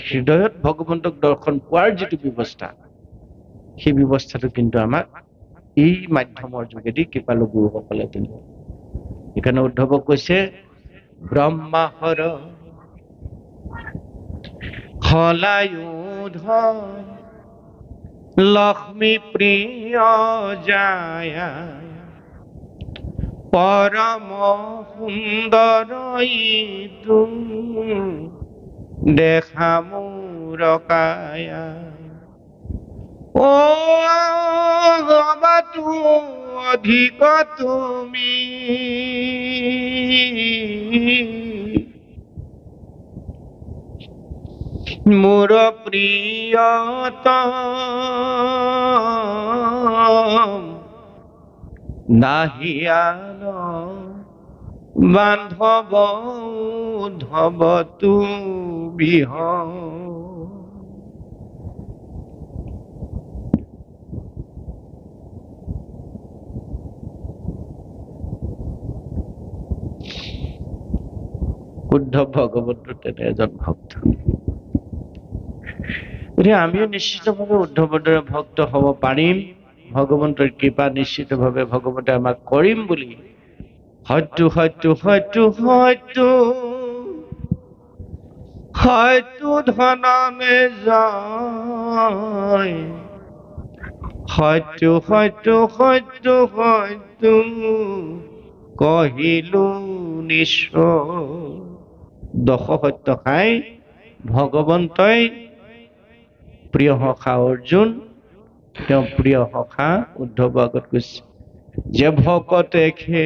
হৃদয়ত ভগৱন্তক দৰ্শন পোৱাৰ যিটো ব্যৱস্থা, সেই ব্যৱস্থাটো কিন্তু আমাক এই মাধ্যমৰ যোগেদি কৃপালু গুৰুসকলে দিলে। সেইকাৰণে উদ্ধৱক কৈছে ব্ৰহ্মাহৰ হলায়ুধ লক্ষ্মী প্ৰিয় যায় পৰম সুন্দৰ ইটো দেখা মোৰ কায়া। ও বাতু অধিক তুমি মোৰ প্ৰিয়তম নাহিয়াল বান্ধৱ উদ্ধৱ তুমিহ। উদ্ধৱ ভগৱন্তৰ তেনে এজন ভক্ত। গতিকে আমিও নিশ্চিতভাৱে উদ্ধৱৰ দৰে ভক্ত হ'ব পাৰিম। ভগৱন্তৰ কৃপা নিশ্চিতভাৱে ভগৱন্তে আমাক কৰিম বুলি হয়তো হয়তো হয়তো হয়তো হয়তো ধননে যায় হয়তো হয়তো হয়তো হয়তো কহিলো নিশ্চয়। দশ সত্য খাই ভগৱন্তই প্ৰিয় সখা অৰ্জুন, তেওঁ প্ৰিয় সখা উদ্ধৱ আগত কৈছে যে ভকতে খে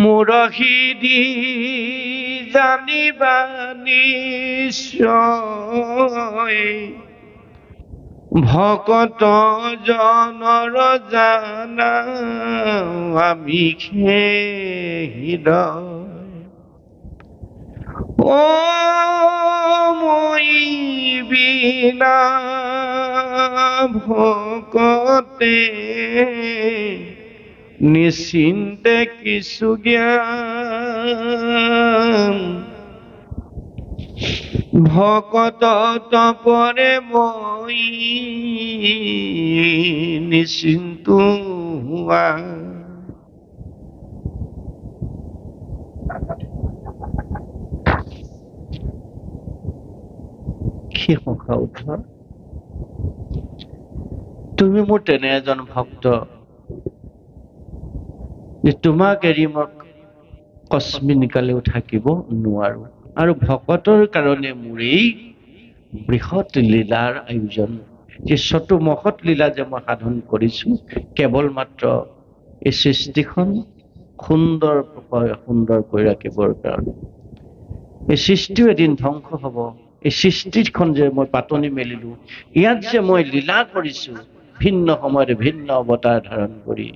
মুৰহী দি জানিবা নিশ্চয় ভকত জনৰ জানা আমি খে হৃদয়। ও মই বিনা ভকতে নিশ্চিন্তে কিছু জ্ঞান ভকত তপৰে মই নিশ্চিন্তু হোৱা। কি সখা উদ্ধৱ, তুমি মোৰ তেনে এজন ভক্ত যে তোমাক এৰি মই কস্মিনকালেও থাকিব নোৱাৰো। আৰু ভকতৰ কাৰণে মোৰ এই বৃহৎ লীলাৰ আয়োজন, যে চতুমহৎ লীলা যে মই সাধন কৰিছো কেৱল মাত্ৰ এই সৃষ্টিখন সুন্দৰ কৰি ৰাখিবৰ কাৰণে। এই সৃষ্টিও এদিন ধ্বংস হব। এই সৃষ্টিখন যে মই পাতনি মেলিলো, ইয়াত যে মই লীলা কৰিছো ভিন্ন সময়ত ভিন্ন অৱতাৰ ধাৰণ কৰি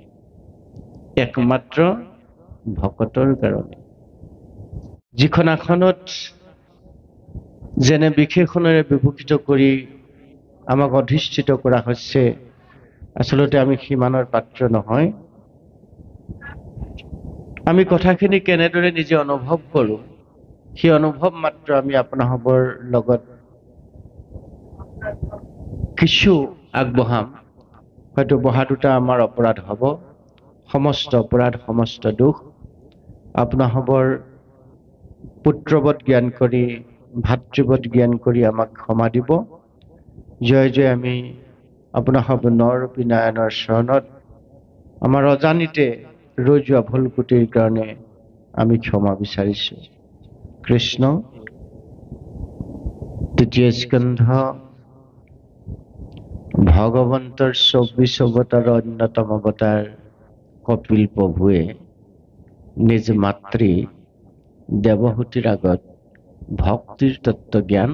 একমাত্ৰ ভকতৰ কাৰণে। যিখন আসনত যেনে বিশেষণেৰে বিভূষিত কৰি আমাক অধিষ্ঠিত কৰা হৈছে, আচলতে আমি সিমানৰ পাত্ৰ নহয়। আমি কথাখিনি কেনেদৰে নিজে অনুভৱ কৰো, সেই অনুভৱ মাত্ৰ আমি আপোনাসৱৰ লগত কিছু আগবঢ়াম। হয়তো বহাটোটা আমাৰ অপৰাধ হ'ব, সমস্ত অপৰাধ সমস্ত দুখ আপোনাসৱৰ পুত্ৰবৎ জ্ঞান কৰি ভাতৃবৎ জ্ঞান কৰি আমাক ক্ষমা দিব। জয় জয় আমি আপোনাসৱ নৰূপী নাৰায়ণৰ চৰণত আমাৰ অজানিতে ৰৈ যোৱা ভুল কুটিৰ কাৰণে আমি ক্ষমা বিচাৰিছো। কৃষ্ণ। তৃতীয় স্কন্ধ ভগৱন্তৰ 24 অৱতাৰৰ অন্যতম অৱতাৰ কপিল প্ৰভুৱে নিজ মাতৃ দেৱহূতিৰ আগত ভক্তিৰ তত্ত্ব জ্ঞান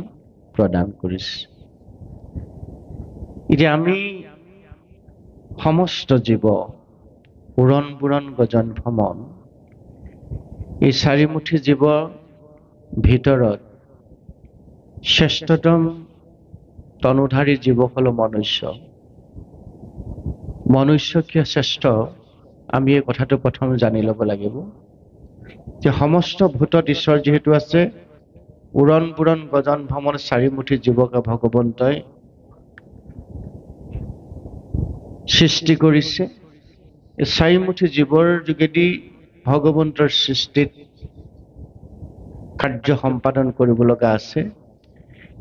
প্ৰদান কৰিছে। এতিয়া আমি সমস্ত জীৱ উৰণ বুৰণ গজন ভ্ৰমণ, এই চাৰিমুঠি জীৱ ভিতৰত শ্ৰেষ্ঠতম তনুধাৰী জীৱ হল মনুষ্য। মনুষ্য কিয় শ্ৰেষ্ঠ, আমি এই কথাটো প্ৰথম জানি ল'ব লাগিব। যে সমস্ত ভূতত ঈশ্বৰ যিহেতু আছে, উৰণ পুৰণ গজন ভ্ৰমণ চাৰিমুঠি জীৱকে ভগৱন্তই সৃষ্টি কৰিছে। এই চাৰিমুঠি জীৱৰ যোগেদি ভগৱন্তৰ সৃষ্টিত কাৰ্য সম্পাদন কৰিব লগা আছে।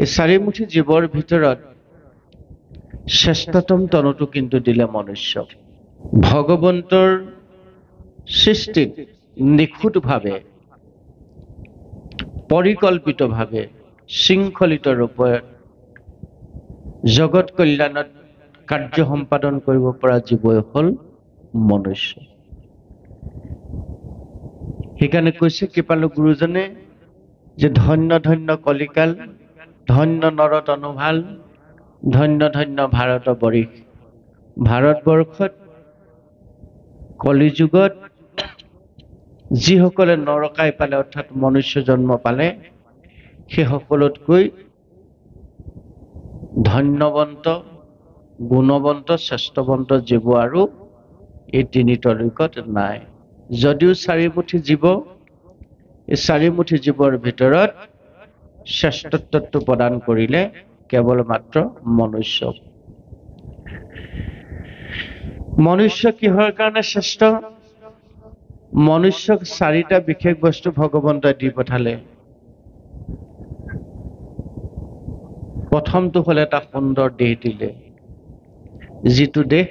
এই চাৰিমুঠি জীৱৰ ভিতৰত শ্ৰেষ্ঠতম তনুটো কিন্তু দিলে মনুষ্যক। ভগৱন্তৰ সৃষ্টিত নিখুঁতভাৱে, পৰিকল্পিতভাৱে, শৃংখলিত ৰূপে জগত কল্যাণত কাৰ্য সম্পাদন কৰিব পৰা জীৱই হ'ল মনুষ্য। সেইকাৰণে কৈছে কৃপালু গুৰুজনে যে ধন্য ধন্য কলিকাল, ধন্য নৰ তনুভাল, ধন্য ধন্য ভাৰত বৰিশ। ভাৰতবৰ্ষত কলিযুগত যিসকলে নৰকাই পালে অৰ্থাৎ মনুষ্য জন্ম পালে, সেই সকলোতকৈ ধন্যবন্ত, গুণবন্ত, শ্ৰেষ্ঠবন্ত জীৱ আৰু এই তিনি তৰিকত নাই। যদিও চাৰিমুঠি জীৱ, এই চাৰিমুঠি জীৱৰ ভিতৰত শ্ৰেষ্ঠত্বটো প্ৰদান কৰিলে কেৱল মাত্ৰ মনুষ্যক। মনুষ্য কিহৰ কাৰণে শ্ৰেষ্ঠ? মনুষ্যক চাৰিটা বিশেষ বস্তু ভগৱন্তই দি পঠালে। প্ৰথমটো হ'ল এটা সুন্দৰ দেহ দিলে, যিটো দেহ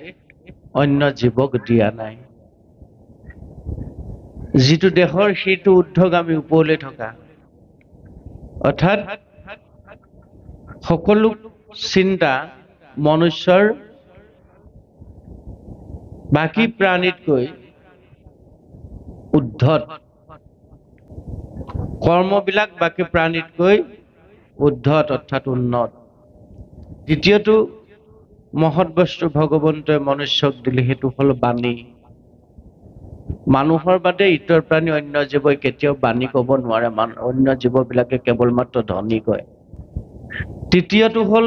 অন্য জীৱক দিয়া নাই। যিটো দেহৰ সেইটো ঊৰ্ধ্বগামী ওপৰলৈ থকা, অৰ্থাৎ সকলো চিন্তা মনুষ্যৰ বাকী প্ৰাণীতকৈ ঊৰ্ধ্বত, কৰ্মবিলাক বাকী প্ৰাণীতকৈ ঊৰ্ধ্বত অৰ্থাৎ উন্নত। দ্বিতীয়টো মহৎ বস্তু ভগৱন্তই মনুষ্যক দিলে, সেইটো হ'ল বাণী। মানুহৰ বাদে ইতৰ প্ৰাণী অন্য জীৱই কেতিয়াও বাণী ক'ব নোৱাৰে। অন্য জীৱবিলাকে কেৱল মাত্ৰ ধ্বনি কয়। তৃতীয়টো হ'ল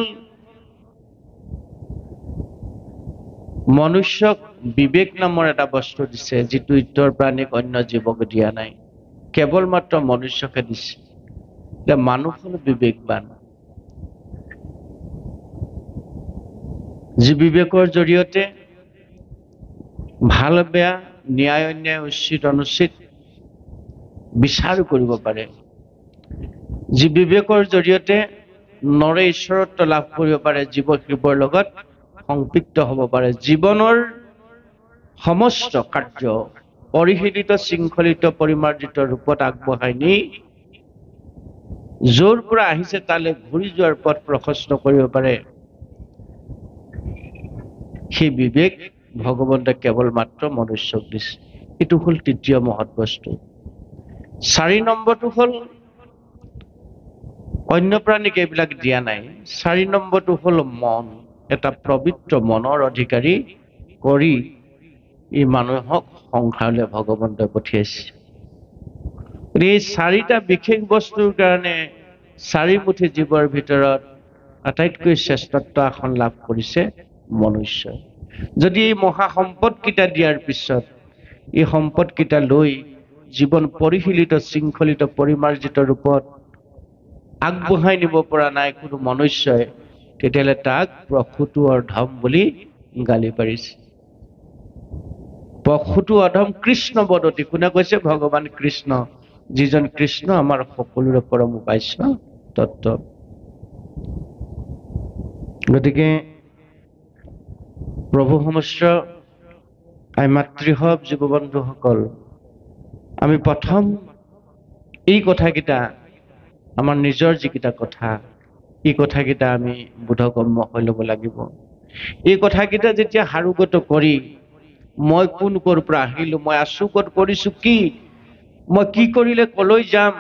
মনুষ্যক বিবেক নামৰ এটা বস্তু দিছে, যিটো ইতৰ প্ৰাণীক অন্য জীৱক দিয়া নাই, কেৱল মাত্ৰ মনুষ্যকে দিছে। এতিয়া মানুহ হ'ল বিবেকবান, যি বিবেকৰ জৰিয়তে ভাল বেয়া, ন্যায় অন্যায়, উচিত অনুচিত বিচাৰ কৰিব পাৰে। যি বিবেকৰ জৰিয়তে নৰে ঈশ্বৰত্ব লাভ কৰিব পাৰে, জীৱ শিৱৰ লগত সংপৃক্ত হ'ব পাৰে। জীৱনৰ সমস্ত কাৰ্য পৰিশীলিত, শৃংখলিত, পৰিমাৰ্জিত ৰূপত আগবঢ়াই নি য'ৰ পৰা আহিছে তালৈ ঘূৰি যোৱাৰ পথ প্ৰশস্ত কৰিব পাৰে। সেই বিবেক ভগৱন্তে কেৱল মাত্ৰ মনুষ্যক দিছে। এইটো হ'ল তৃতীয় মহৎ বস্তু। 4 নম্বৰটো হ'ল অন্য প্ৰাণীক এইবিলাক দিয়া নাই। 4 নম্বৰটো হ'ল মন। এটা পবিত্ৰ মনৰ অধিকাৰী কৰি এই মানুহক সংসাৰলৈ ভগৱন্তই পঠিয়াইছে। এই 4টা বিশেষ বস্তুৰ কাৰণে চাৰিমুঠি জীৱৰ ভিতৰত আটাইতকৈ শ্ৰেষ্ঠত্ব আসন লাভ কৰিছে মনুষ্যই। যদি এই মহা সম্পদকেইটা দিয়াৰ পিছত এই সম্পদকেইটা লৈ জীৱন পৰিশীলিত, শৃংখলিত, পৰিমাৰ্জিত ৰূপত আগবঢ়াই নিব পৰা নাই কোনো মনুষ্যই, তেতিয়াহ'লে তাক প্ৰসূত অধম বুলি গালি পাৰিছে। প্ৰসূত অধম কৃষ্ণ বদতি। কোনে কৈছে? ভগৱান কৃষ্ণ, যিজন কৃষ্ণ আমাৰ সকলোৰে পৰম উপাস্য তত্ত্ব। গতিকে প্ৰভু সমস্ত আই মাতৃহৱ জীৱবন্ধুসকল, আমি প্ৰথম এই কথাকেইটা, আমাৰ নিজৰ যিকেইটা কথা, এই কথাকেইটা আমি বোধগম্য হৈ ল'ব লাগিব। এই কথাকেইটা যেতিয়া সাৰোগত কৰি মই কোন ক'ৰ পৰা আহিলোঁ, মই আছোঁ ক'ত, কৰিছোঁ কি, মই কি কৰিলে কলৈ যাম,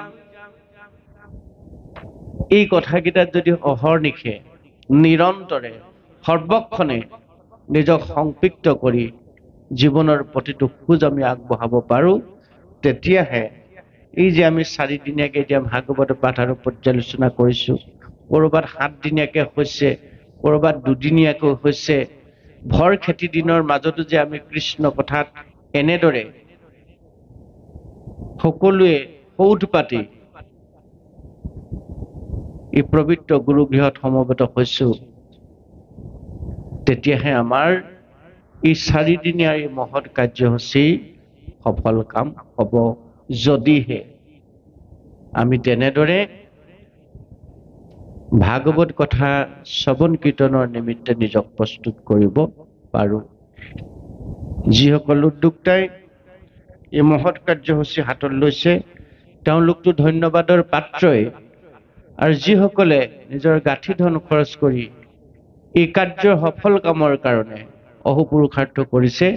এই কথাকেইটাত যদি অহৰ্নিশে নিৰন্তৰে সৰ্বক্ষণে নিজক সংপৃক্ত কৰি জীৱনৰ প্ৰতিটো খোজ আমি আগবঢ়াব পাৰোঁ, তেতিয়াহে এই যে আমি 4 দিনীয়াকৈ এতিয়া ভাগৱত পাঠ আৰু পৰ্যালোচনা কৰিছোঁ, ক'ৰবাত 7 দিনীয়াকৈ হৈছে, ক'ৰবাত 2 দিনীয়াকৈ হৈছে, ভৰ খেতি দিনৰ মাজতো যে আমি কৃষ্ণ কথাত এনেদৰে সকলোৱে সৌধ পাতি এই পবিত্ৰ গুৰুগৃহত সমবেত হৈছো, তেতিয়াহে আমাৰ এই 4 দিনীয়া এই মহৎ কাৰ্যসূচী সফল কাম হ'ব। যদিহে আমি তেনেদৰে ভাগৱত কথা শ্ৰৱণ কীৰ্তনৰ নিমিত্তে নিজক প্ৰস্তুত কৰিব পাৰোঁ। যিসকল উদ্যোক্তাই এই মহৎ কাৰ্যসূচী হাতত লৈছে তেওঁলোকতো ধন্যবাদৰ পাত্ৰই, আৰু যিসকলে নিজৰ গাঁঠি ধন খৰচ কৰি এই কাৰ্যৰ সফল কামৰ কাৰণে অহোপুৰুষাৰ্থ কৰিছে,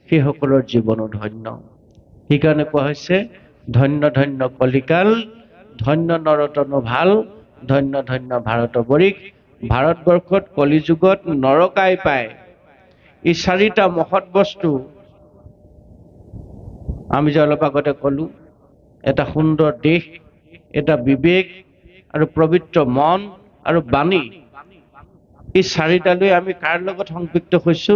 সেইসকলৰ জীৱনো ধন্য। সেইকাৰণে কোৱা হৈছে ধন্য ধন্য কলিকাল, ধন্য নৰতন ভাল, ধন্য ধন্য ভাৰত বৰিক। ভাৰতবৰ্ষত কলিযুগত নৰকাই পায় এই 4টা মহৎ বস্তু আমি যে অলপ আগতে কলো, এটা সুন্দৰ দেশ, এটা বিবেক আৰু পবিত্ৰ মন আৰু বাণী। এই 4টালৈ আমি কাৰ লগত সংযুক্ত হৈছো?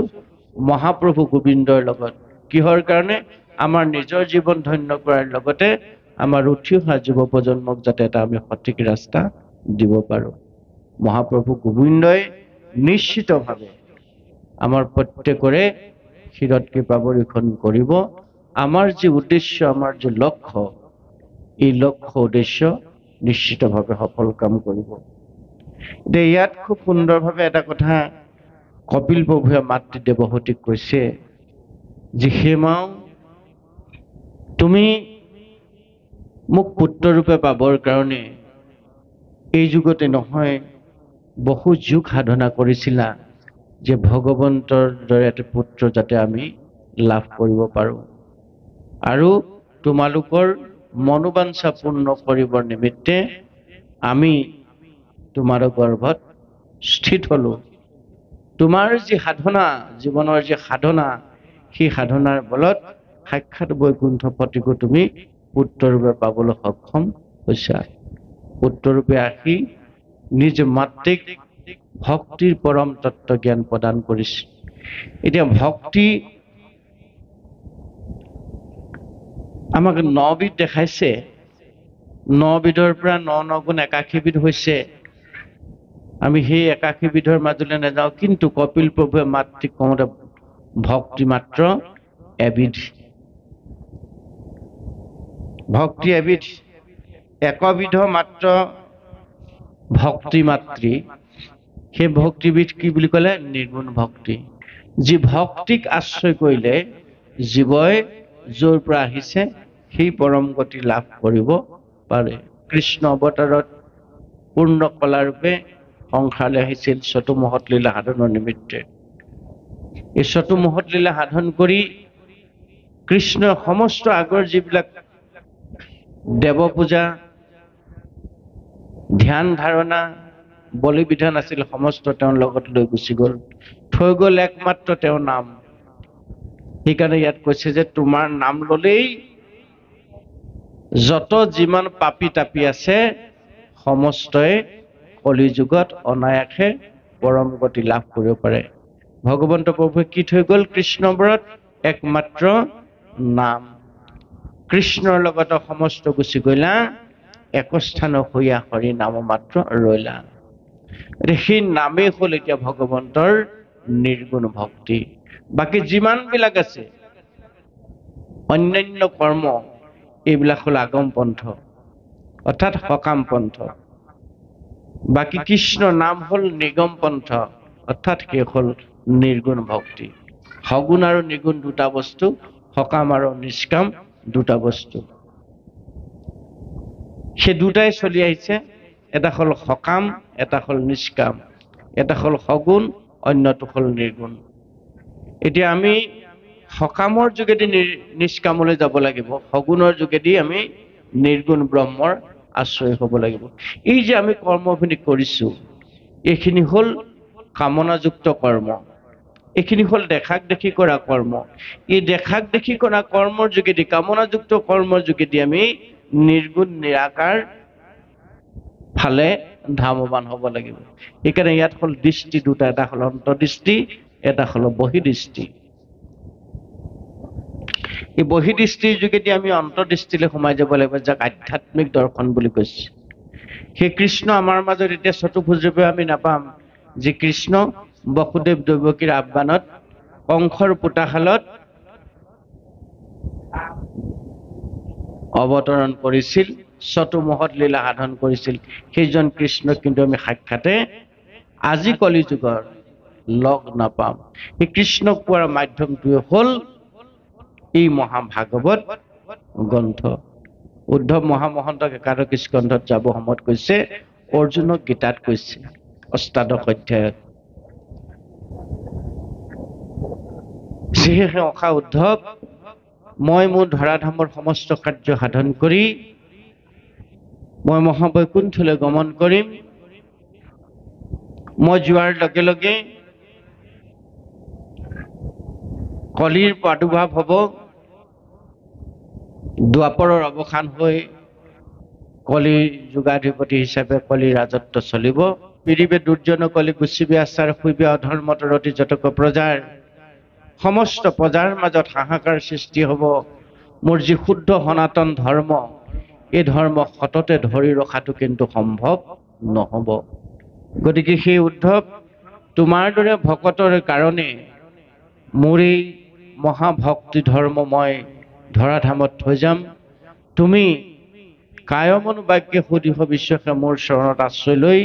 মহাপ্ৰভু গোবিন্দৰ লগত। কিহৰ কাৰণে? আমাৰ নিজৰ জীৱন ধন্য কৰাৰ লগতে আমাৰ উঠি অহা যুৱ প্ৰজন্মক যাতে এটা আমি সঠিক ৰাস্তা দিব পাৰো। মহাপ্ৰভু গোবিন্দই নিশ্চিতভাৱে আমাৰ প্ৰত্যেকৰে শিৰত কৃপা বৰ্ষণ কৰিব। আমাৰ যি উদ্দেশ্য, আমাৰ যি লক্ষ্য, এই লক্ষ্য উদ্দেশ্য নিশ্চিতভাৱে সফল কাম কৰিব। এতিয়া ইয়াত খুব সুন্দৰভাৱে এটা কথা কপিল প্ৰভুৱে মাতৃ দেৱহতীক কৈছে যে হে মাও, তুমি মোক পুত্ৰৰূপে পাবৰ কাৰণে এই যুগতে নহয় বহু যুগ সাধনা কৰিছিলা যে ভগৱন্তৰ দৰে এটা পুত্ৰ যাতে আমি লাভ কৰিব পাৰোঁ, আৰু তোমালোকৰ মনোবাঞ্ছা পূৰ্ণ কৰিবৰ নিমিত্তে আমি তোমাৰ গৰ্ভত স্থিত হলো। তোমাৰ যি সাধনা, জীৱনৰ যি সাধনা, সেই সাধনাৰ বলত সাক্ষাৎ বৈকুণ্ঠপতিকো তুমি পুত্ৰৰূপে পাবলৈ সক্ষম হৈছা। পুত্ৰৰূপে আহি নিজ মাতৃক ভক্তিৰ পৰম তত্ত্ব জ্ঞান প্ৰদান কৰিছে। এতিয়া ভক্তি আমাক 9বিধ দেখাইছে। 9বিধৰ পৰা 9 গুণ 81 বিধ হৈছে। আমি সেই 81 বিধৰ মাজলৈ নাযাওঁ, কিন্তু কপিল প্ৰভুৱে মাতৃক কওঁতে ভক্তি মাত্ৰ এবিধ। ভক্তি এবিধ, একবিধ মাত্ৰ ভক্তি মাতৃ। সেই ভক্তিবিধ কি বুলি ক'লে? নিৰ্গুণ ভক্তি। যি ভক্তিক আশ্ৰয় কৰিলে জীৱই য'ৰ পৰা আহিছে সেই পৰম গতি লাভ কৰিব পাৰে। কৃষ্ণ অৱতাৰত পূৰ্ণ কলাৰূপে সংসাৰলৈ আহিছিল চতুমহৎ লীলা সাধনৰ নিমিত্তে। এই চতুমহৎ লীলা সাধন কৰি কৃষ্ণৰ সমস্ত আগৰ যিবিলাক দেৱ পূজা, ধ্যান ধাৰণা, বলি বিধান আছিল, সমস্ত তেওঁৰ লগত লৈ গুচি গ'ল। থৈ গ'ল একমাত্ৰ তেওঁৰ নাম। সেইকাৰণে ইয়াত কৈছে যে তোমাৰ নাম ললেই যত যিমান পাপী তাপী আছে সমস্তই কলি যুগত অনায়াসে পৰম গতি লাভ কৰিব পাৰে। ভগৱন্ত প্ৰভুৱে কি থৈ গ'ল কৃষ্ণবৰত? একমাত্ৰ নাম। কৃষ্ণৰ লগত সমস্ত গুচি গলা, একস্থান হৈয়া হৰি নাম মাত্ৰ ৰৈলা। সেই নামেই হ'ল এতিয়া ভগৱন্তৰ নিৰ্গুণ ভক্তি। বাকী যিমান বিলাক আছে অন্যান্য কৰ্ম, এইবিলাক হ'ল আগম পন্থ, অৰ্থাৎ সকাম পন্থ। বাকী কৃষ্ণ নাম হ'ল নিগম পন্থ, অৰ্থাৎ সেই হ'ল নিৰ্গুণ ভক্তি। সগুণ আৰু নিগুণ দুটা বস্তু, সকাম আৰু নিষ্কাম দুটা বস্তু। সেই দুটাই চলি আহিছে। এটা হ'ল সকাম, এটা হ'ল নিষ্কাম। এটা হ'ল সগুণ, অন্যটো হ'ল নিৰ্গুণ। এতিয়া আমি সকামৰ যোগেদি নিষ্কামলৈ যাব লাগিব, সগুণৰ যোগেদি আমি নিৰ্গুণ ব্ৰহ্মৰ আশ্ৰয় হ'ব লাগিব। এই যে আমি কৰ্মখিনি কৰিছো, এইখিনি হ'ল কামনাযুক্ত কৰ্ম। এইখিনি হ'ল দেখাক দেখি কৰা কৰ্ম। এই দেখাক দেখি কৰা কৰ্মৰ যোগেদি, কামনাযুক্ত কৰ্মৰ যোগেদি আমি নিৰ্গুণ নিৰাকাৰ ফালে ধাৱমান হ'ব লাগিব। সেইকাৰণে ইয়াত হ'ল দৃষ্টি দুটা, এটা হ'ল অন্তৰ্দৃষ্টি, এটা হ'ল বহিদৃষ্টি। এই বহিদৃষ্টিৰ যোগেদি আমি অন্তৰ্দৃষ্টিলৈ সোমাই যাব লাগিব, যাক আধ্যাত্মিক দৰ্শন বুলি কৈছে। সেই কৃষ্ণ আমাৰ মাজত এতিয়া চতুৰ্ভুজৰূপে আমি নাপাম, যি কৃষ্ণ বসুদেৱ দৈৱকীৰ আহ্বানত কংসৰ পোতাশালত অৱতৰণ কৰিছিল, চতুৰ্মহৎ লীলা সাধন কৰিছিল। সেইজন কৃষ্ণক কিন্তু আমি সাক্ষাতে আজি কলি যুগৰ লগ নাপাম। এই কৃষ্ণক পোৱাৰ মাধ্যমটোৱে হ'ল এই মহাভাগৱত গ্ৰন্থ। উদ্ধৱ মহামহন্তক একাদশী স্কন্ধত যাব সময়ত কৈছে, অৰ্জুনক গীতাত কৈছে অষ্টাদশ অধ্যায়ত, সেয়েহে অখা উদ্ধৱ, মই মোৰ ধৰাধামৰ সমস্ত কাৰ্য সাধন কৰি মই মহাবৈকুণ্ঠলৈ গমন কৰিম। মই যোৱাৰ লগে লগে কলিৰ প্ৰাদুৰ্ভাৱ হ'ব, দ্বাপৰৰ অৱসান হৈ কলিৰ যুগাধিপতি হিচাপে কলিৰ ৰাজত্ব চলিব। পৃথিৱী দুৰ্জন কলি গুচিবি আচাৰ শুইবে অধৰ্মত ৰতি যতক প্ৰজাৰ, সমস্ত প্ৰজাৰ মাজত হাহাকাৰ সৃষ্টি হ'ব। মোৰ যি শুদ্ধ সনাতন ধৰ্ম, এই ধৰ্ম সততে ধৰি ৰখাটো কিন্তু সম্ভৱ নহ'ব। গতিকে সেই উদ্ধৱ, তোমাৰ দৰে ভকতৰ কাৰণে মোৰ এই মহাভক্তি ধৰ্ম মই ধৰাধামত থৈ যাম। তুমি কায়মন বাক্যে সুদীৰ্ঘ বিশ্বাসে মোৰ চৰণত আশ্ৰয় লৈ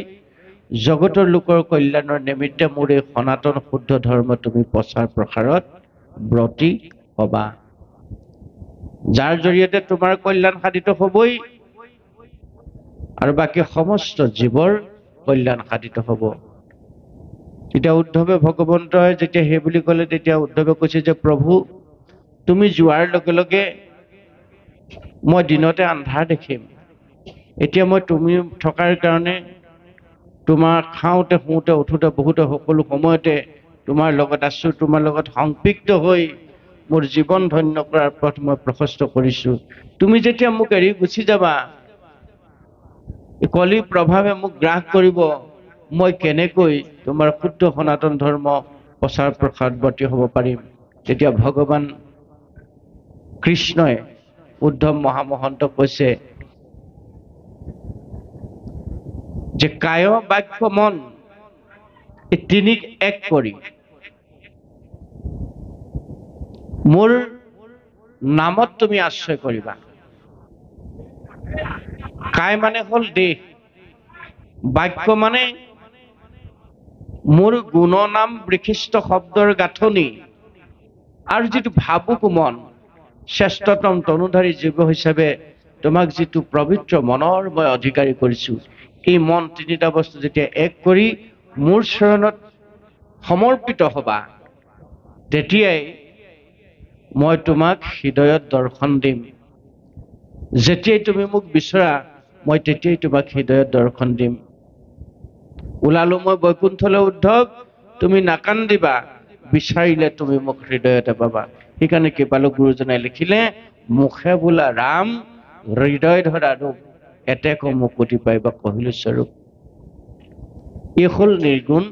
জগতৰ লোকৰ কল্যাণৰ নিমিত্তে মোৰ এই সনাতন শুদ্ধ ধৰ্ম তুমি প্ৰচাৰ প্ৰসাৰত ব্ৰতী হবা, যাৰ জৰিয়তে তোমাৰ কল্যাণ সাধিত হ'বই আৰু বাকী সমস্ত জীৱৰ কল্যাণ সাধিত হ'ব। তেতিয়া উদ্ধৱে ভগৱন্তই যেতিয়া সেই বুলি ক'লে, তেতিয়া উদ্ধৱে কৈছে যে প্ৰভু, তুমি যোৱাৰ লগে লগে মই দিনতে আন্ধাৰ দেখিম। এতিয়া মই তুমি থকাৰ কাৰণে তোমাৰ খাওঁতে শুওঁতে উঠোঁতে বহুতে সকলো সময়তে তোমাৰ লগত আছো, তোমাৰ লগত সংপৃক্ত হৈ মোৰ জীৱন ধন্য কৰাৰ পথ মই প্ৰশস্ত কৰিছো। তুমি যেতিয়া মোক এৰি গুচি যাবা, কলি প্ৰভাৱে মোক গ্ৰাস কৰিব, মই কেনেকৈ তোমাৰ শুদ্ধ সনাতন ধৰ্ম প্ৰচাৰ প্ৰসাৰত ব্ৰতী হ'ব পাৰিম। তেতিয়া ভগৱান কৃষ্ণই উদ্ধৱ মহামহন্তক কৈছে যে কায় বাক্য মন এই তিনিক এক কৰি মোৰ নামত তুমি আশ্ৰয় কৰিবা। কায় মানে হ'ল দেহ, বাক্য মানে মোৰ গুণনাম বিশিষ্ট শব্দৰ গাঁথনি, আৰু যিটো ভাবুক মন, শ্ৰেষ্ঠতম তনুধাৰী জীৱ হিচাপে তোমাক যিটো পবিত্ৰ মনৰ মই অধিকাৰী কৰিছো, এই মন তিনিটা বস্তু যেতিয়া এক কৰি মোৰ চৰণত সমৰ্পিত হবা, তেতিয়াই মই তোমাক হৃদয়ত দৰ্শন দিম। যেতিয়াই তুমি মোক বিচৰা, মই তেতিয়াই তোমাক হৃদয়ত দৰ্শন দিম। ওলালো মই বৈকুণ্ঠলৈ উদ্ধৱ, তুমি নাকান্দিবা, বিচাৰিলে তুমি মোক হৃদয়তে পাবা। সেইকাৰণে কৃপালু গুৰুজনাই লিখিলে, মুখে বোলা ৰাম, হৃদয় ধৰা ৰূপ, এতেক মুকুতি পাইবা কহিলো স্বৰূপ। এই হ'ল নিৰ্গুণ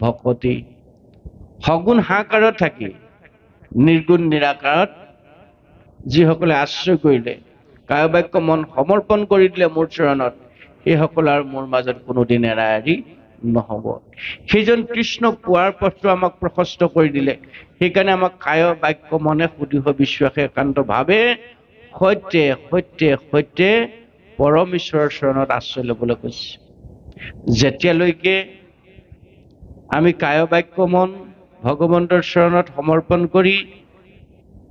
ভকতি। সগুণ হাকাৰত থাকি নিৰ্গুণ নিৰাকাৰত যিসকলে আশ্ৰয় কৰিলে, কায় বাক্য মন সমৰ্পণ কৰি দিলে মোৰ চৰণত, এইসকল আৰু মোৰ মাজত কোনোদিন এৰাএৰি নহ'ব। সেইজন কৃষ্ণক পোৱাৰ পথটো আমাক প্ৰশস্ত কৰি দিলে। সেইকাৰণে আমাক কায় বাক্য মনে সুদৃঢ় বিশ্বাসে একান্ত ভাৱে সত্যে সত্যে সত্যে পৰম ঈশ্বৰৰ চৰণত আশ্ৰয় ল'বলৈ কৈছে। যেতিয়ালৈকে আমি কায় বাক্য মন ভগৱন্তৰ চৰণত সমৰ্পণ কৰি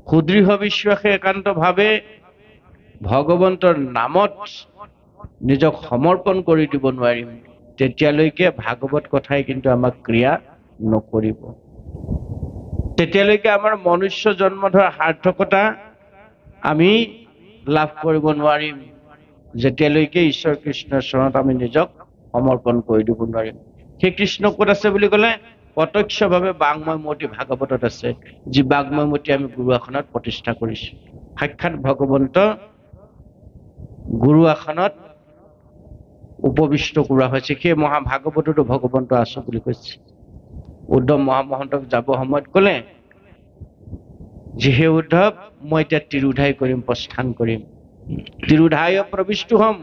সুদৃঢ় বিশ্বাসে একান্ত ভাৱে ভগৱন্তৰ নামত নিজক সমৰ্পণ কৰি দিব নোৱাৰিম, তেতিয়ালৈকে ভাগৱত কথাই কিন্তু আমাক ক্ৰিয়া নকৰিব। তেতিয়ালৈকে আমাৰ মনুষ্য জন্ম ধৰা সাৰ্থকতা আমি লাভ কৰিব নোৱাৰিম, যেতিয়ালৈকে ঈশ্বৰ কৃষ্ণৰ চৰণত আমি নিজক সমৰ্পণ কৰি দিব নোৱাৰিম। সেই কৃষ্ণ ক'ত আছে বুলি ক'লে, প্ৰত্যক্ষভাৱে বাংময়মূৰ্তি ভাগৱতত আছে, যি বাংময়মূৰ্তি আমি গুৰু আসনত প্ৰতিষ্ঠা কৰিছো। সাক্ষাৎ ভগৱন্ত গুৰু আসনত উপবিষ্ট কৰা হৈছে। সেই মহাভাগৱততো ভগৱন্ত আছো বুলি কৈছে। উদ্ধৱ মহামহন্তক যাব সময়ত ক'লে যিহে উদ্ধৱ মই এতিয়া তিৰোধাই কৰিম, প্ৰস্থান কৰিম, তিৰোধায় প্ৰবিষ্ট হম।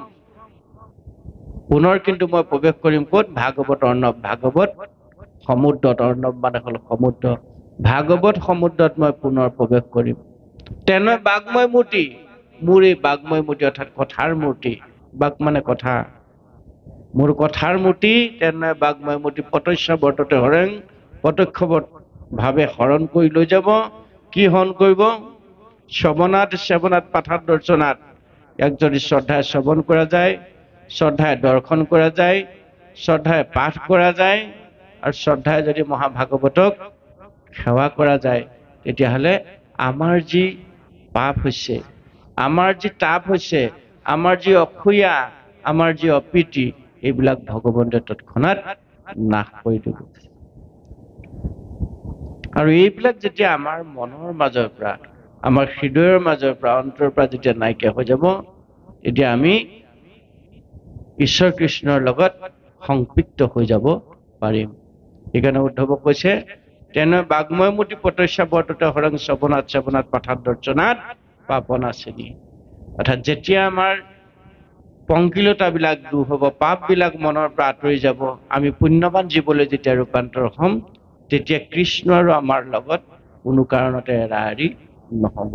পুনৰ কিন্তু মই প্ৰৱেশ কৰিম ক'ত? ভাগৱত অৰ্ণৱ, ভাগৱত সমুদ্ৰত। অৰ্ণৱ মানে হ'ল সমুদ্ৰ, ভাগৱত সমুদ্ৰত মই পুনৰ প্ৰৱেশ কৰিম। তেনে বাগময় মূৰ্তি, মোৰ এই বাগময় মূৰ্তি অৰ্থাৎ কথাৰ মূৰ্তি, বাক মানে কথা, মোৰ কথাৰ মূৰ্তি তেনে বাগময় মূৰ্তি প্ৰত্যক্ষ বৰ্ততে হৰেং, প্ৰত্যক্ষ ভাৱে হৰণ কৰি লৈ যাব। কি হৰণ কৰিব? শ্ৰৱণাত, সেৱনাত, পাঠাত, দৰ্শনাত। ইয়াক যদি শ্ৰদ্ধাৰে শ্ৰৱণ কৰা যায়, শ্ৰদ্ধাৰে দৰ্শন কৰা যায়, শ্ৰদ্ধাৰে পাঠ কৰা যায়, আৰু শ্ৰদ্ধাৰে যদি মহাভাগৱতক সেৱা কৰা যায়, তেতিয়াহ'লে আমাৰ যি পাপ হৈছে, আমাৰ যি তাপ হৈছে, আমাৰ যি অসূয়া, আমাৰ যি অপ্ৰীতি, এইবিলাক ভগৱন্তে তৎক্ষণাৎ নাশ কৰি দিব। আৰু এইবিলাক যেতিয়া আমাৰ মনৰ মাজৰ পৰা, আমাৰ হৃদয়ৰ মাজৰ পৰা, অন্তৰৰ পৰা যেতিয়া নাইকিয়া হৈ যাব, তেতিয়া আমি ঈশ্বৰ কৃষ্ণৰ লগত সংপৃক্ত হৈ যাব পাৰিম। সেইকাৰণে উদ্ধৱক কৈছে, তেনে বাগময় মূৰ্তি প্ৰত্যক্ষ বৰ্ততে হৰং, শ্ৰৱণাত, সেৱনাত, পাঠাত, দৰ্শনাত পাপনা শ্ৰেণী। অৰ্থাৎ যেতিয়া আমাৰ পংকিলতাবিলাক দূৰ হ'ব, পাপবিলাক মনৰ পৰা আঁতৰি যাব, আমি পুণ্যৱান জীৱলৈ যেতিয়া ৰূপান্তৰ হ'ম, তেতিয়া কৃষ্ণ আৰু আমাৰ লগত কোনো কাৰণতে এৰা-এৰি নহ'ব।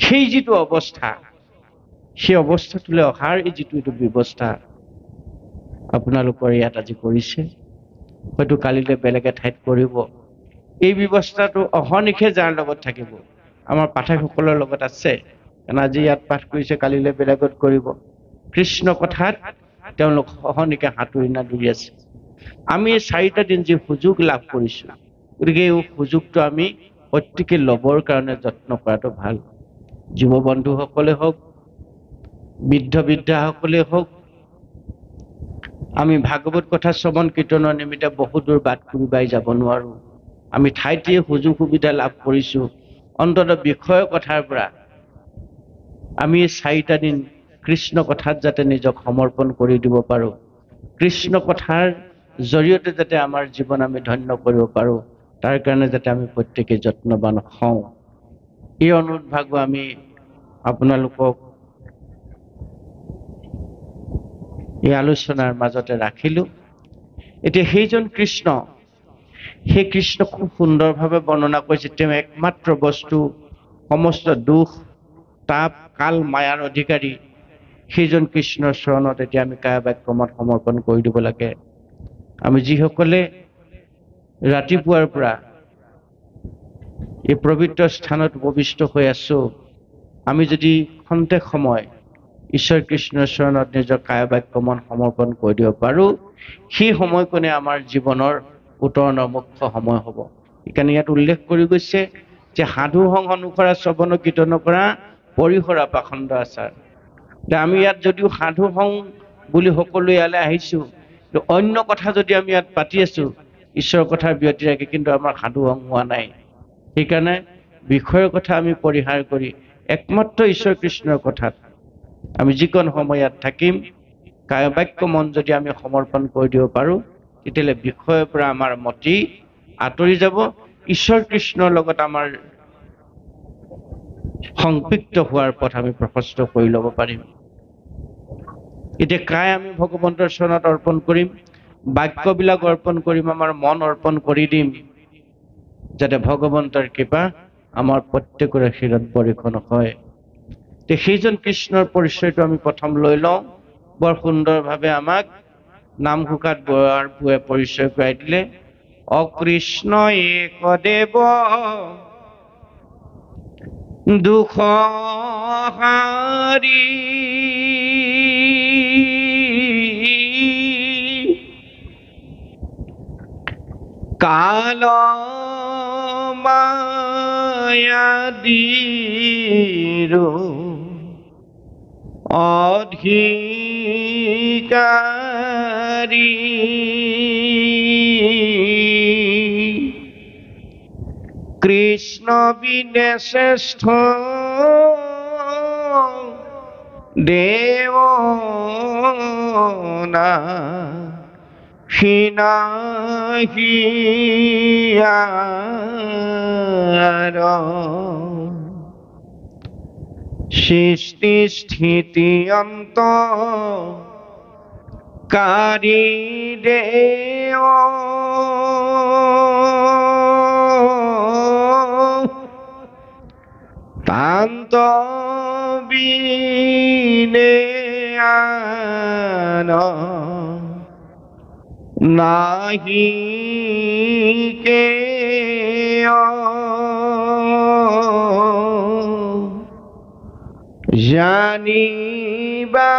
সেই যিটো অৱস্থা, সেই অৱস্থাটোলৈ অহাৰ এই যিটো ব্যৱস্থা আপোনালোকৰ ইয়াত আজি কৰিছে, হয়তো কালিলৈ বেলেগ এঠাইত কৰিব। এই ব্যৱস্থাটো অহৰ্নিশে যাৰ লগত থাকিব, আমাৰ পাঠকসকলৰ লগত আছে, কাৰণ আজি ইয়াত পাঠ কৰিছে, কালিলৈ বেলেগত কৰিব। কৃষ্ণ কথাত তেওঁলোক অহৰ্নিশে সাঁতুৰি নাদুৰি আছে। আমি এই 4টা দিন যি সুযোগ লাভ কৰিছো, গতিকে এই সুযোগটো আমি প্ৰত্যেকে ল'বৰ কাৰণে যত্ন কৰাটো ভাল। যুৱ বন্ধুসকলে হওক, বৃদ্ধ বৃদ্ধাসকলে হওক, আমি ভাগৱত কথা শ্ৰৱণ কীৰ্তনৰ নিমিত্তে বহু দূৰ বাট কুৰিবাই যাব নোৱাৰো। আমি ঠাইতে সুযোগ সুবিধা লাভ কৰিছো। অন্ততঃ বিষয় কথাৰ পৰা আমি 4টা দিন কৃষ্ণ কথাত যাতে নিজক সমৰ্পণ কৰি দিব পাৰো, কৃষ্ণ কথাৰ জৰিয়তে যাতে আমাৰ জীৱন আমি ধন্য কৰিব পাৰো, তাৰ কাৰণে যাতে আমি প্ৰত্যেকে যত্নবান হওঁ, এই অনুৰোধ ভাগো আমি আপোনালোকক এই আলোচনাৰ মাজতে ৰাখিলো। এতিয়া সেইজন কৃষ্ণ, সেই কৃষ্ণ খুব সুন্দৰভাৱে বৰ্ণনা কৰিছে। তেওঁ একমাত্ৰ বস্তু, সমস্ত দুখ, তাপ, কাল, মায়াৰ অধিকাৰী সেইজন কৃষ্ণৰ চৰণত এতিয়া আমি কায় বাক্য মত সমৰ্পণ কৰি দিব লাগে। আমি যিসকলে ৰাতিপুৱাৰ পৰা এই পবিত্ৰ স্থানত উপবিষ্ট হৈ আছো, আমি যদি খন্তেক সময় ঈশ্বৰ কৃষ্ণৰ চৰণত নিজৰ কায় বাক্য মন সমৰ্পণ কৰি দিব পাৰো, সেই সময়কণে আমাৰ জীৱনৰ উত্তৰণৰ মুখ্য সময় হ'ব। সেইকাৰণে ইয়াত উল্লেখ কৰি গৈছে যে সাধু সংগ অনুসৰা শ্ৰৱণ কীৰ্তন কৰা পৰিসৰা পাখণ্ড আচাৰ। আমি ইয়াত যদিও সাধু সংগ বুলি সকলো ইয়ালৈ আহিছো, অন্য কথা যদি আমি ইয়াত পাতি আছো ঈশ্বৰৰ কথাৰ ব্যতি ৰাখি, কিন্তু আমাৰ সাধু সংগ হোৱা নাই। সেইকাৰণে বিষয়ৰ কথা আমি পৰিহাৰ কৰি একমাত্ৰ ঈশ্বৰ কৃষ্ণৰ কথাত আমি যিকণ সময় ইয়াত থাকিম, কায় বাক্য মন যদি আমি সমৰ্পণ কৰি দিব পাৰো, তেতিয়াহ'লে বিষয়ৰ পৰা আমাৰ মতি আঁতৰি যাব, ঈশ্বৰ কৃষ্ণৰ লগত আমাৰ সংপৃক্ত হোৱাৰ পথ আমি প্ৰশস্ত কৰি ল'ব পাৰিম। এতিয়া কায় আমি ভগৱন্তৰ চৰণত অৰ্পণ কৰিম, বাক্যবিলাক অৰ্পণ কৰিম, আমাৰ মন অৰ্পণ কৰি দিম, যাতে ভগৱন্তৰ কৃপা আমাৰ প্ৰত্যেকৰে হৃদয়ত বৰ্ষণ হয়। সেইজন কৃষ্ণৰ পৰিচয়টো আমি প্ৰথম লৈ লওঁ। বৰ সুন্দৰভাৱে আমাক নামঘোষাত বৰুৱাৰপুৰে পৰিচয় কৰাই দিলে। অকৃষ্ণ একদেৱ দুখ হাৰি, কাল মায়াদিৰ অধিকাৰী, কৃষ্ণ বিনে শ্ৰেষ্ঠ দেৱ না, হিনাহি আর সৃষ্টি স্থিতি অন্ত কারি দেও তান্ত বিনে আন নাহি কে জানিবা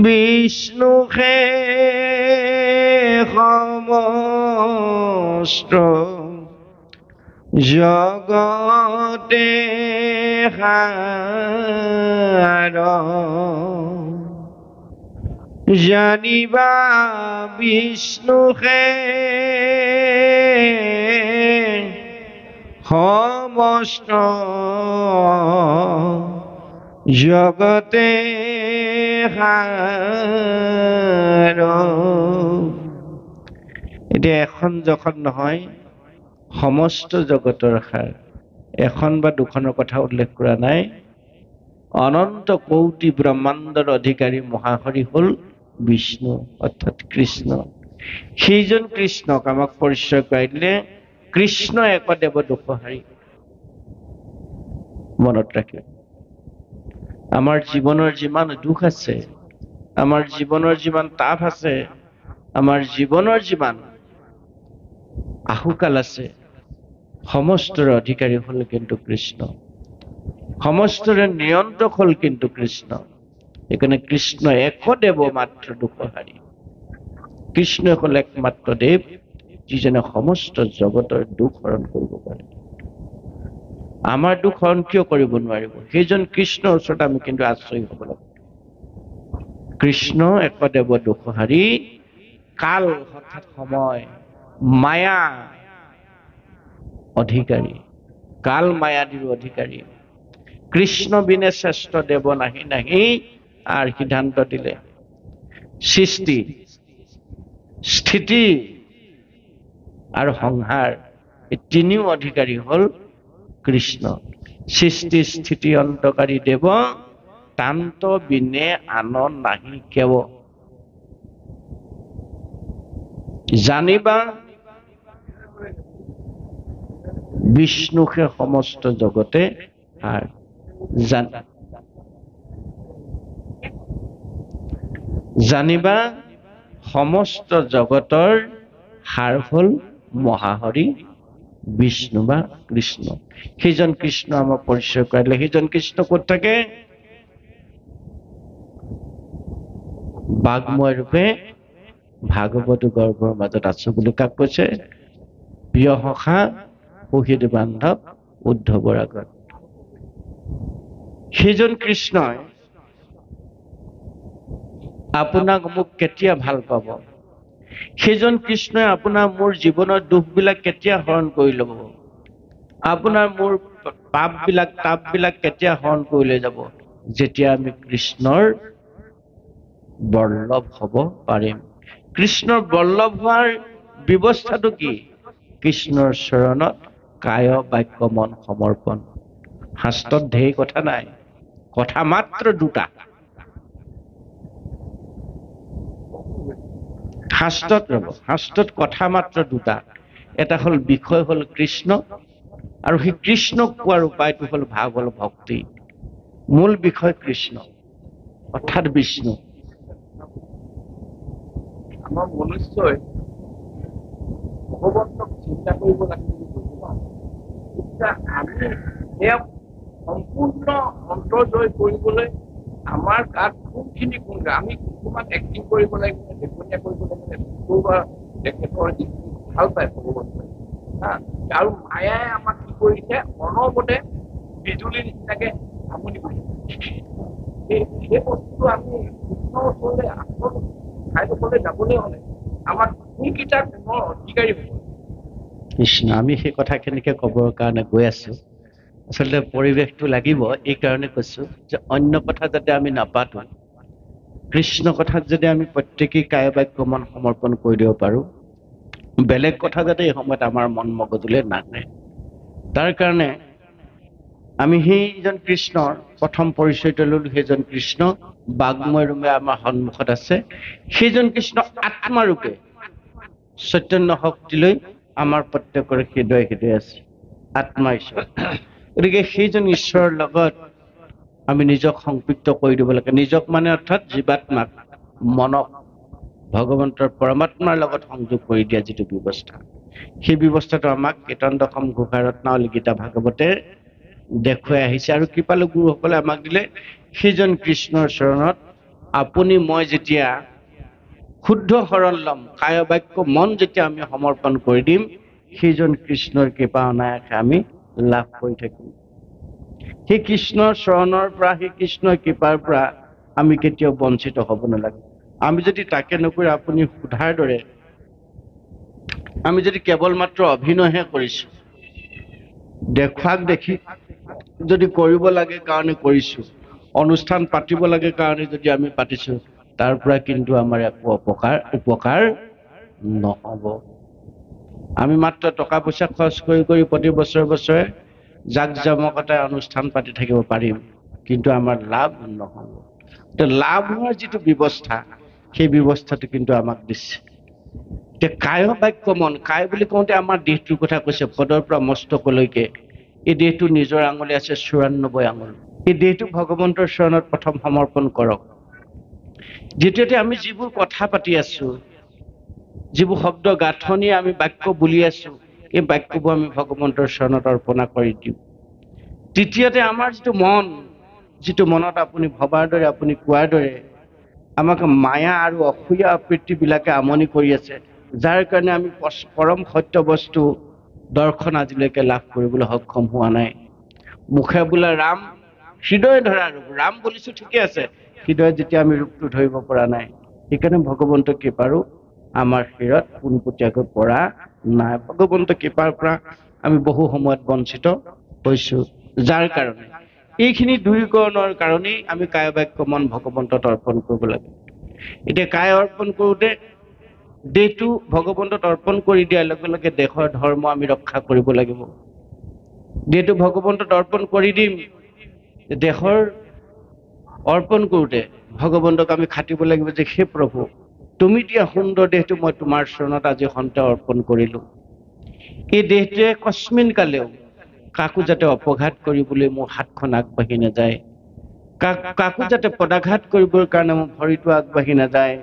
বিষ্ণুহে সমস্ত জগতে হার জানিবা বিষ্ণুহে সমস্ত জগতে হার এতিয়া এখন যখন নহয় সমস্ত জগতৰ সাৰ এখন বা দুখনৰ কথা উল্লেখ কৰা নাই অনন্ত কৌটি ব্ৰহ্মাণ্ডৰ অধিকাৰী মহাহৰি হল বিষ্ণু অৰ্থাৎ কৃষ্ণ সেইজন কৃষ্ণক আমাক পৰিচয় কৰাই দিলে কৃষ্ণ একদেৱ দুখহাৰী মনত ৰাখিব আমাৰ জীৱনৰ যিমান দুখ আছে আমাৰ জীৱনৰ যিমান তাপ আছে আমাৰ জীৱনৰ যিমান আহুকাল আছে সমস্তৰ অধিকাৰী হল কিন্তু কৃষ্ণ সমস্তৰে নিয়ন্ত্ৰক হল কিন্তু কৃষ্ণ এইকাৰণে কৃষ্ণ একদেৱ মাত্ৰ দুখহাৰী কৃষ্ণ হল একমাত্ৰ দেৱ যিজনে সমস্ত জগতৰ দুখ হৰণ কৰিব পাৰে আমাৰ দুখ হৰণ কিয় কৰিব নোৱাৰিব সেইজন কৃষ্ণৰ ওচৰত আমি কিন্তু আশ্ৰয় হ'ব লাগিব কৃষ্ণ একদেৱ দুখহাৰী কাল অৰ্থাৎ সময় মায়া অধিকাৰী কাল মায়াদিৰ অধিকাৰী কৃষ্ণ বিনে শ্ৰেষ্ঠ দেৱ নাহি নাহি আৰ সিদ্ধান্ত দিলে সৃষ্টি স্থিতি আৰু সংহাৰ এই তিনিও অধিকাৰী হল কৃষ্ণ সৃষ্টি স্থিতি অন্তকাৰী দেৱ তান্ত বিনে আন নাহি কেৱ জানিবা বিষ্ণুকে সমস্ত জগতে আৰ জানিবা সমস্ত জগতৰ সাৰ হল মহাহৰি বিষ্ণু বা কৃষ্ণ সেইজন কৃষ্ণ আমাক পৰিচয় কৰাইলে সেইজন কৃষ্ণ ক'ত থাকে বাগময় ৰূপে ভাগৱত গৰ্ভৰ মাজত আছো বুলি কাক কৈছে প্ৰিয় সখা সুহৃদ বান্ধৱ উদ্ধৱৰ আগত সেইজন কৃষ্ণই আপোনাক মোক কেতিয়া ভাল পাব সেইজন কৃষ্ণই আপোনাৰ মোৰ জীৱনৰ দুখবিলাক কেতিয়া হৰণ কৰি ল'ব আপোনাৰ মোৰ পাপবিলাক তাপবিলাক কেতিয়া হৰণ কৰি লৈ যাব যেতিয়া আমি কৃষ্ণৰ বল্লভ হ'ব পাৰিম কৃষ্ণৰ বল্লভ হোৱাৰ ব্যৱস্থাটো কি কৃষ্ণৰ চৰণত কায় বাক্য মন সমৰ্পণ শাস্ত্ৰত ঢেৰ কথা নাই কথা মাত্ৰ দুটা শাস্ত্ৰত কথা মাত্ৰ দুটা এটা হল বিষয় হল কৃষ্ণ আৰু সেই কৃষ্ণক কোৱাৰ উপায়টো হল ভাৱ হল ভক্তি মূল বিষয় কৃষ্ণ অৰ্থাৎ বিষ্ণু আমাৰ মনুষ্যই ভগৱন্তক চিন্তা কৰিব লাগিব আমি তেওঁক সম্পূৰ্ণ অন্তৰ্জয় কৰিবলৈ আমাৰ গাত কোনখিনি গুণ আমি কিছুমান এক্টিং কৰিব লাগিব দেখুনীয়া কৰিব লাগিব তেখেতৰ ভাল পায় ভগৱন্তই আৰু মায়াই আমাক কি কৰিছে অনবৰতে বিজুলীৰ নিচিনাকে আমনি কৰিছে সেই বস্তুটো আমি কৃষ্ণৰ ওচৰলৈ আচল ঠাইডোখৰলৈ যাবলৈ হলে আমাক কোনকেইটা গুণৰ অধিকাৰী হ'ব কৃষ্ণ আমি সেই কথাখিনিকে ক'বৰ কাৰণে গৈ আছো আচলতে পৰিৱেশটো লাগিব এই কাৰণে কৈছো যে অন্য কথা যাতে আমি নাপাতো কৃষ্ণ কথাত যদি আমি প্ৰত্যেকেই কায় বাক্য মন সমৰ্পণ কৰি দিব পাৰোঁ, বেলেগ কথা যাতে এই সময়ত আমাৰ মন মগজুলৈ নাহে। তাৰ কাৰণে আমি সেইজন কৃষ্ণৰ প্ৰথম পৰিচয়টো ল'লো। সেইজন কৃষ্ণ বাগময় ৰূপে আমাৰ সন্মুখত আছে। সেইজন কৃষ্ণ আত্মাৰূপে চৈতন্য শক্তিলৈ আমাৰ প্ৰত্যেকৰে হৃদয়ে হৃদয়ে আছে, আত্মা ঈশ্বৰ। গতিকে সেইজন ঈশ্বৰৰ লগত আমি নিজক সংপৃক্ত কৰি দিব লাগে। নিজক মানে অৰ্থাৎ জীৱাত্মাক, মনক ভগৱন্তৰ পৰমাত্মাৰ লগত সংযোগ কৰি দিয়া যিটো ব্যৱস্থা, সেই ব্যৱস্থাটো আমাক কীৰ্তন দশম ঘোষা ৰত্নাৱলী গীতা ভাগৱতে দেখুৱাই আহিছে। আৰু কৃপালু গুৰুসকলে আমাক দিলে সেইজন কৃষ্ণৰ চৰণত আপুনি মই যেতিয়া শুদ্ধ শৰণ ল'ম, কায় বাক্য মন যেতিয়া আমি সমৰ্পণ কৰি দিম, সেইজন কৃষ্ণৰ কৃপা অনায়াসে আমি লাভ কৰি থাকিম। সেই কৃষ্ণৰ চৰণৰ পৰা, সেই কৃষ্ণৰ কৃপাৰ পৰা আমি কেতিয়াও বঞ্চিত হ'ব নালাগে। আমি যদি তাকে নকৰি আপুনি সোধাৰ দৰে আমি যদি কেৱল মাত্ৰ অভিনয়হে কৰিছো, দেখুৱাক দেখি যদি কৰিব লাগে কাৰণে কৰিছো, অনুষ্ঠান পাতিব লাগে কাৰণে যদি আমি পাতিছো, তাৰ পৰা কিন্তু আমাৰ একো উপকাৰ নহ'ব। আমি মাত্ৰ টকা পইচা খৰচ কৰি প্ৰতি বছৰে বছৰে জাক জমকতাই অনুষ্ঠান পাতি থাকিব পাৰিম, কিন্তু আমাৰ লাভ নহ'ব। লাভ হোৱাৰ যিটো ব্যৱস্থা, সেই ব্যৱস্থাটো কিন্তু আমাক দিছে। এতিয়া কায় বাক্য মন, কায় বুলি কওঁতে আমাৰ দেহটোৰ কথা কৈছে, পদৰ পৰা মস্তকলৈকে। এই দেহটো নিজৰ আঙুলি আছে ৯৪ আঙুল। এই দেহটো ভগৱন্তৰ চৰণত প্ৰথম সমৰ্পণ কৰক। দ্বিতীয়তে আমি যিবোৰ কথা পাতি আছো, যিবোৰ শব্দ গাঁথনি আমি বাক্য বুলি আছো, এই বাক্যবোৰ আমি ভগৱন্তৰ চৰণত অৰ্পণা কৰি দিওঁ। তৃতীয়তে আমাৰ যিটো মন, যিটো মনত আপুনি ভবাৰ দৰে, আপুনি কোৱাৰ দৰে আমাক মায়া আৰু অসূয়া আপৃত্তিবিলাকে আমনি কৰি আছে, যাৰ কাৰণে আমি পৰম সত্য বস্তু দৰ্শন আজিলৈকে লাভ কৰিবলৈ সক্ষম হোৱা নাই। মুখে বোলা ৰাম, হৃদয় ধৰা ৰূপ। ৰাম বুলিছো ঠিকে আছে, হৃদয়ত যেতিয়া আমি ৰূপটো ধৰিব পৰা নাই, সেইকাৰণে ভগৱন্ত কৃপাৰো আমাৰ শিৰত পোনপটীয়াকৈ পৰা নাই। ভগৱন্ত কৃপাৰ পৰা আমি বহু সময়ত বঞ্চিত হৈছো, যাৰ কাৰণে এইখিনি দূৰীকৰণৰ কাৰণেই আমি কায় বাক্য মন ভগৱন্তত অৰ্পণ কৰিব লাগে। এতিয়া কায় অৰ্পণ কৰোঁতে দেহটো ভগৱন্তত অৰ্পণ কৰি দিয়াৰ লগে লগে দেহৰ ধৰ্ম আমি ৰক্ষা কৰিব লাগিব। দেহটো ভগৱন্তত অৰ্পণ কৰি দিম, দেহৰ অৰ্পণ কৰোঁতে ভগৱন্তক আমি খাটিব লাগিব যে হে প্ৰভু, তুমি দিয়া সুন্দৰ দেহটো মই তোমাৰ চৰণত আজি সন্তে অৰ্পণ কৰিলো। এই দেহটোৱে কস্মিন কালেও কাকো যাতে অপঘাত কৰিবলৈ মোৰ হাতখন আগবাঢ়ি নাযায়, কাকো যাতে পদাঘাত কৰিবৰ কাৰণে মোৰ ভৰিটো আগবাঢ়ি নাযায়,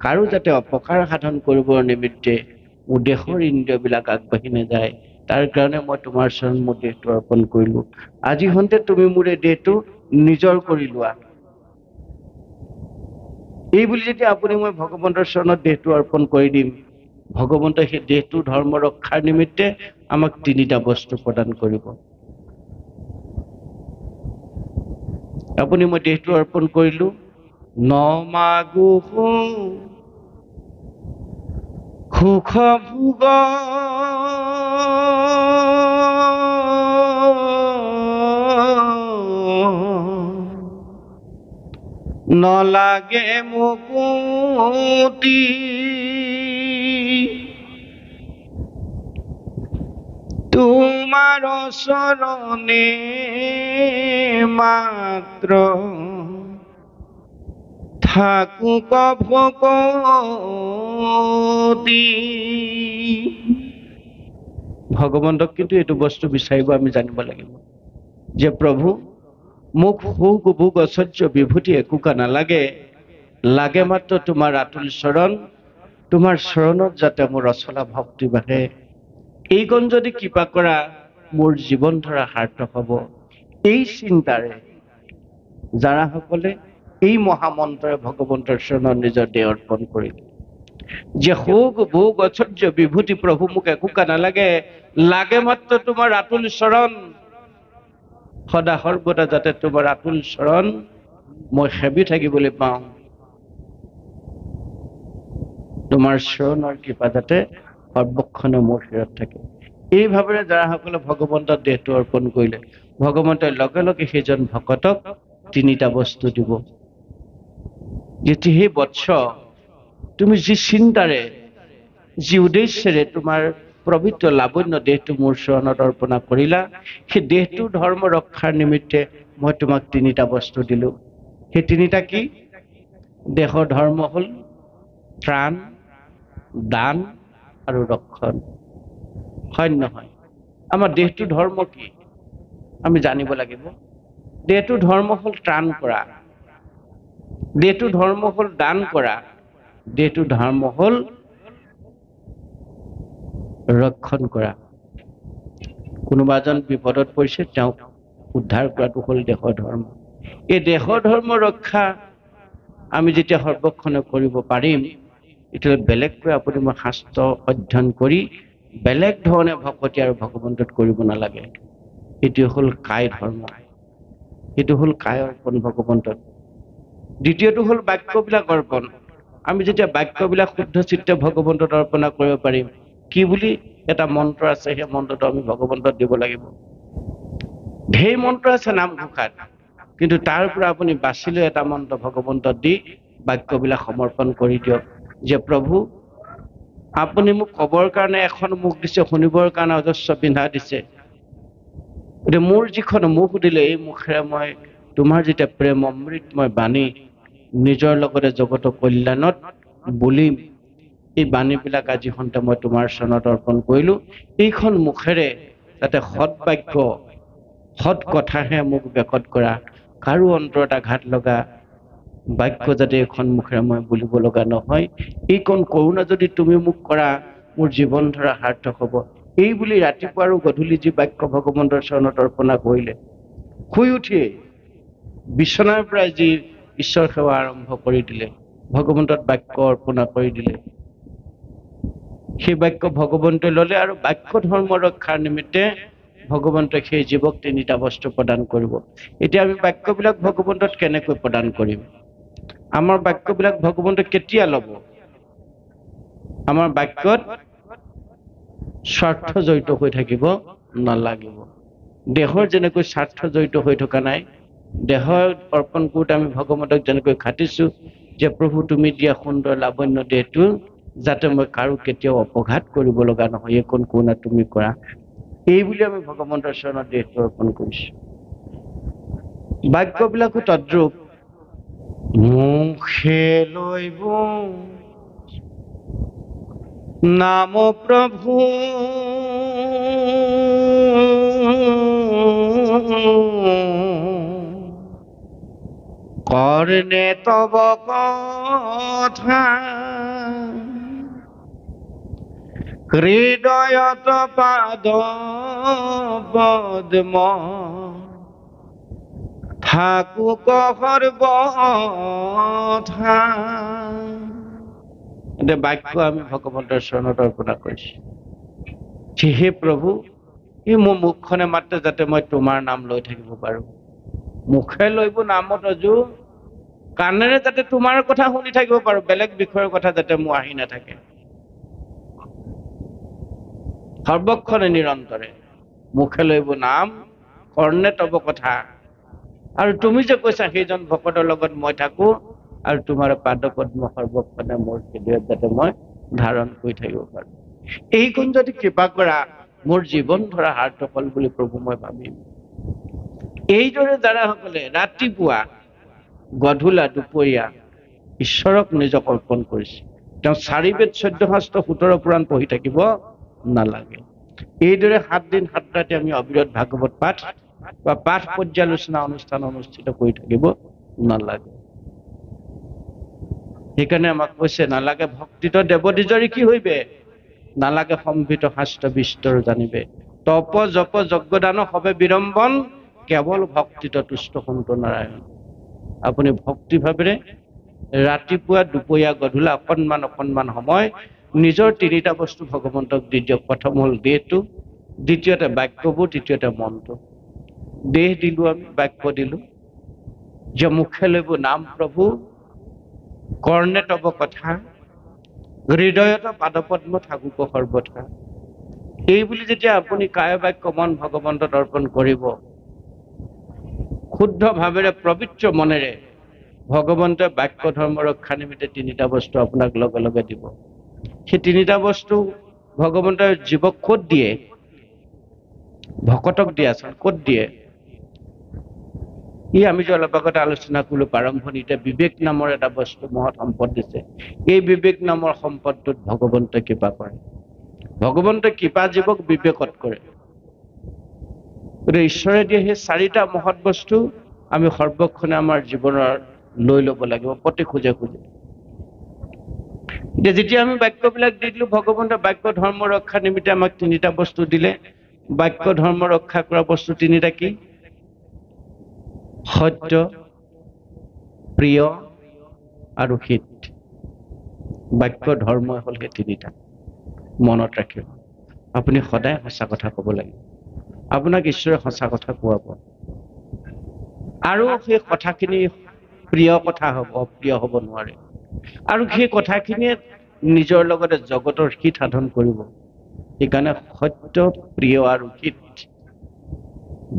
কাৰো যাতে অপকাৰ সাধন কৰিবৰ নিমিত্তে মোৰ দেহৰ ইন্দ্ৰিয়বিলাক আগবাঢ়ি নাযায়, তাৰ কাৰণে মই তোমাৰ চৰণ মোৰ দেহটো অৰ্পণ কৰিলো। আজি হন্তে তুমি মোৰ এই দেহটো নিজৰ কৰি লোৱা। এই বুলি যেতিয়া আপুনি মই ভগৱন্তৰ চৰণত দেহটো অৰ্পণ কৰি দিম, ভগৱন্তই সেই দেহটো ধৰ্ম ৰক্ষাৰ নিমিত্তে আমাক 3টা বস্তু প্ৰদান কৰিব। আপুনি মই দেহটো অৰ্পণ কৰিলো, নমাগো সুখ ভোগ নলাগে মুকুতি, তোমাৰ চৰণে মাত্ৰ থাকুক ভকতি। ভগৱন্তক কিন্তু এইটো বস্তু বিচাৰিব আমি জানিব লাগিব যে প্ৰভু, মোক সুখ ভোগ ঐশ্বৰ্য বিভূতি একোকা নালাগে, লাগে মাত্ৰ তোমাৰ আতুল চৰণ, তোমাৰ চৰণত যাতে মোৰ ৰচলা ভক্তি বাঢ়ে। এইকণ যদি কৃপা কৰা মোৰ জীৱন ধৰা সাৰ্থক হ'ব। এই চিন্তাৰে যাৰা সকলে এই মহামন্ত্ৰৰে ভগৱন্তৰ চৰণত নিজৰ দেহ অৰ্পণ কৰিলে, যে সুখ ভোগ ঐশ্বৰ্য বিভূতি প্ৰভু মোক একোকা নালাগে, লাগে মাত্ৰ তোমাৰ আতুল চৰণ, সদা সৰ্বদা যাতে তোমাৰ আতুল চৰণ মই সেবি থাকিবলৈ পাওঁ, তোমাৰ চৰণৰ কৃপা যাতে সৰ্বক্ষণে মোৰ শিৰত থাকে। এই ভাৱেৰে যাৰা সকলে ভগৱন্তৰ দেহটো অৰ্পণ কৰিলে, ভগৱন্তই লগে লগে সেইজন ভকতক 3টা বস্তু দিব। যেটি হে বৎস তুমি যি চিন্তাৰে যি উদ্দেশ্যেৰে তোমাৰ পবিত্ৰ লাৱণ্য দেহটো মোৰ চৰণত অৰ্পণা কৰিলা, সেই দেহটো ধৰ্ম ৰক্ষাৰ নিমিত্তে মই তোমাক তিনিটা বস্তু দিলো। সেই তিনিটা কি? দেহৰ ধৰ্ম হ'ল ত্ৰাণ, দান আৰু ৰক্ষণ। হয় নহয়? আমাৰ দেহটো ধৰ্ম কি আমি জানিব লাগিব। দেহটো ধৰ্ম হ'ল ত্ৰাণ কৰা, দেহটো ধৰ্ম হ'ল দান কৰা, দেহটো ধৰ্ম হ'ল ৰক্ষণ কৰা। কোনোবা এজন বিপদত পৰিছে, তেওঁক উদ্ধাৰ কৰাটো হ'ল দেহৰ ধৰ্ম। এই দেহৰ ধৰ্ম ৰক্ষা আমি যেতিয়া সৰ্বক্ষণে কৰিব পাৰিম, এতিয়া বেলেগকৈ আপুনি মই শাস্ত্ৰ অধ্যয়ন কৰি বেলেগ ধৰণে ভকতি আৰু ভগৱন্তত কৰিব নালাগে। এইটো হ'ল কায় ধৰ্ম, এইটো হ'ল কায় অৰ্পণ ভগৱন্তত। দ্বিতীয়টো হ'ল বাক্যবিলাক অৰ্পণ। আমি যেতিয়া বাক্যবিলাক শুদ্ধ চিত্তে ভগৱন্তত অৰ্পণা কৰিব পাৰিম। কি বুলি এটা মন্ত্ৰ আছে, সেই মন্ত্ৰটো আমি ভগৱন্তত দিব লাগিব। ঢেৰ মন্ত্ৰ আছে নামঘোষাত, কিন্তু তাৰ পৰা আপুনি বাছি লৈ এটা মন্ত্ৰ ভগৱন্তত দি বাক্যবিলাক সমৰ্পণ কৰি দিয়ক যে প্ৰভু আপুনি মোক ক'বৰ কাৰণে এখন মুখ দিছে, শুনিবৰ কাৰণে অজস্ৰ পিন্ধা দিছে। গতিকে মোৰ যিখন মুখ দিলে, এই মুখেৰে মই তোমাৰ যেতিয়া প্ৰেম অমৃতময় বাণী নিজৰ লগতে জগতৰ কল্যাণত বলিম। এই বাণীবিলাক আজি সন্তে মই তোমাৰ চৰণত অৰ্পণ কৰিলো। এইখন মুখেৰে যাতে সৎ বাক্য সৎ কথাহে মোক বেকত কৰা, কাৰো অন্তৰত আঘাত লগা বাক্য যাতে এখন মুখেৰে মই বুলিব লগা নহয়। এইকণ কৰোণা যদি তুমি মোক কৰা, মোৰ জীৱন ধৰা সাৰ্থক হ'ব। এই বুলি ৰাতিপুৱা আৰু গধূলি যি বাক্য ভগৱন্তৰ চৰণত অৰ্পণা কৰিলে, শুই উঠিয়ে বিচনাৰ পৰা যি ঈশ্বৰ সেৱা আৰম্ভ কৰি দিলে, ভগৱন্তত বাক্য অৰ্পণা কৰি দিলে, সেই বাক্য ভগৱন্তই ল'লে আৰু বাক্য ধৰ্ম ৰক্ষাৰ নিমিত্তে ভগৱন্তই সেই জীৱক তিনিটা বস্তু প্ৰদান কৰিব। এতিয়া আমি বাক্যবিলাক ভগৱন্তত কেনেকৈ প্ৰদান কৰিম? আমাৰ বাক্যবিলাক ভগৱন্তই কেতিয়া ল'ব? আমাৰ বাক্যত স্বাৰ্থ জড়িত হৈ থাকিব নালাগিব। দেহৰ যেনেকৈ স্বাৰ্থ জড়িত হৈ থকা নাই, দেহৰ অৰ্পণ কৰোঁতে আমি ভগৱন্তক যেনেকৈ খাটিছো যে প্ৰভু তুমি দিয়া সুন্দৰ লাৱণ্য দেহটো যাতে মই কাৰো কেতিয়াও অপঘাত কৰিব লগা নহয়, এইকণ কৰোণা তুমি কৰা। এই বুলি আমি ভগৱন্তৰ চৰণত দেহটো অৰ্পণ কৰিছো। বাক্যবিলাকো তদ্ৰূপ। মুখে লৈব নাম প্ৰভু কৰ্ণে তব কথা, হৃদয়ত পাদ পদ্ম থাকুক সৰ্বথা। এতিয়া বাক্য আমি ভগৱন্তৰ চৰণত অৰ্পণা কৰিছো। হে প্ৰভু, এই মোৰ মুখখনে মাত্ৰ যাতে মই তোমাৰ নাম লৈ থাকিব পাৰো। মুখে লৈব নামত অজু, কাণেৰে যাতে তোমাৰ কথা শুনি থাকিব পাৰো, বেলেগ বিষয়ৰ কথা যাতে মোৰ আহি নাথাকে। সৰ্বক্ষণে নিৰন্তৰে মুখে লৈব নাম, কৰ্ণে তব কথা। আৰু তুমি যে কৈছা সেইজন ভকতৰ লগত মই থাকো, আৰু তোমাৰ পাদপদ্ম সৰ্বক্ষণে মোৰ হৃদয়ত যাতে মই ধাৰণ কৰি থাকিব পাৰো। এইকণ যদি কৃপা কৰা, মোৰ জীৱন ধৰা সাৰ্থফল বুলি প্ৰভু মই ভাবিম। এইদৰে যাৰাসকলে ৰাতিপুৱা গধূলা দুপৰীয়া ঈশ্বৰক নিজক অৰ্পণ কৰিছে, তেওঁ 4 বেদ 14 শাস্ত্ৰ 17 পুৰাণ পঢ়ি থাকিব নালাগে। এইদৰে 7 দিন 7 ৰাতি আমি অবিৰত ভাগৱত পাঠ বা পাঠ পৰ্যালোচনা অনুষ্ঠান অনুষ্ঠিত কৰি থাকিব নালাগে। সেইকাৰণে আমাক কৈছে নালাগে ভক্তিত দেৱদ্বিজৰি কি হইবে, নালাগে সম্ভিত শাস্ত্ৰ বিস্তৰ জানিবে, তপ জপ যজ্ঞদান হবে বিড়ম্বন, কেৱল ভক্তিত তুষ্ট সন্ত নাৰায়ণ। আপুনি ভক্তি ভাৱেৰে ৰাতিপুৱা দুপৰীয়া গধূলা অকণমান সময় নিজৰ 3টা বস্তু ভগৱন্তক দি দিয়ক। প্ৰথম হ'ল দেহটো, দ্বিতীয়তে বাক্যবোৰ, তৃতীয়তে মনটো। দেহ দিলো আমি, বাক্য দিলো, যে মুখে লৈব নাম প্ৰভু, কৰ্ণে তব কথা, হৃদয়ত পাদপদ্ম থাকুক সৰ্বথা। এই বুলি যেতিয়া আপুনি কায় বাক্য মন ভগৱন্তত অৰ্পণ কৰিব, শুদ্ধ ভাৱেৰে পবিত্ৰ মনেৰে ভগৱন্তই বাক্য ধৰ্ম ৰক্ষা নিমিত্তে তিনিটা বস্তু আপোনাক লগে লগে দিব। সেই তিনিটা বস্তু ভগৱন্তই জীৱক ক'ত দিয়ে? ভকতক দিয়ে। আচলতে ক'ত দিয়ে? আমি যে অলপ আগতে আলোচনা কৰিলো প্ৰাৰম্ভণিতে, বিবেক নামৰ এটা বস্তু মহৎ সম্পদ দিছে। এই বিবেক নামৰ সম্পদটোত ভগৱন্তই কৃপা কৰে। ভগৱন্তই কৃপা জীৱক বিবেকত কৰে। গতিকে ঈশ্বৰে দিয়ে সেই চাৰিটা মহৎ বস্তু আমি সৰ্বক্ষণে আমাৰ জীৱনৰ লৈ ল'ব লাগিব প্ৰতি খোজে খোজে। এতিয়া যেতিয়া আমি বাক্যবিলাক দি দিলো, ভগৱন্তই বাক্য ধৰ্ম ৰক্ষা নিমিত্তে আমাক তিনিটা বস্তু দিলে। বাক্য ধৰ্ম ৰক্ষা কৰা বস্তু তিনিটা কি? সত্য, প্ৰিয় আৰু হিত। বাক্য ধৰ্মই হ'ল সেই তিনিটা। মনত ৰাখিব, আপুনি সদায় সঁচা কথা ক'ব লাগিব। আপোনাক ঈশ্বৰে সঁচা কথা কোৱাব, আৰু সেই কথাখিনি প্ৰিয় কথা হ'ব, অপ্ৰিয় হ'ব নোৱাৰে। আৰু সেই কথাখিনিয়ে নিজৰ লগতে জগতৰ হিত সাধন কৰিব। সেইকাৰণে সত্য, প্ৰিয় আৰু হিত।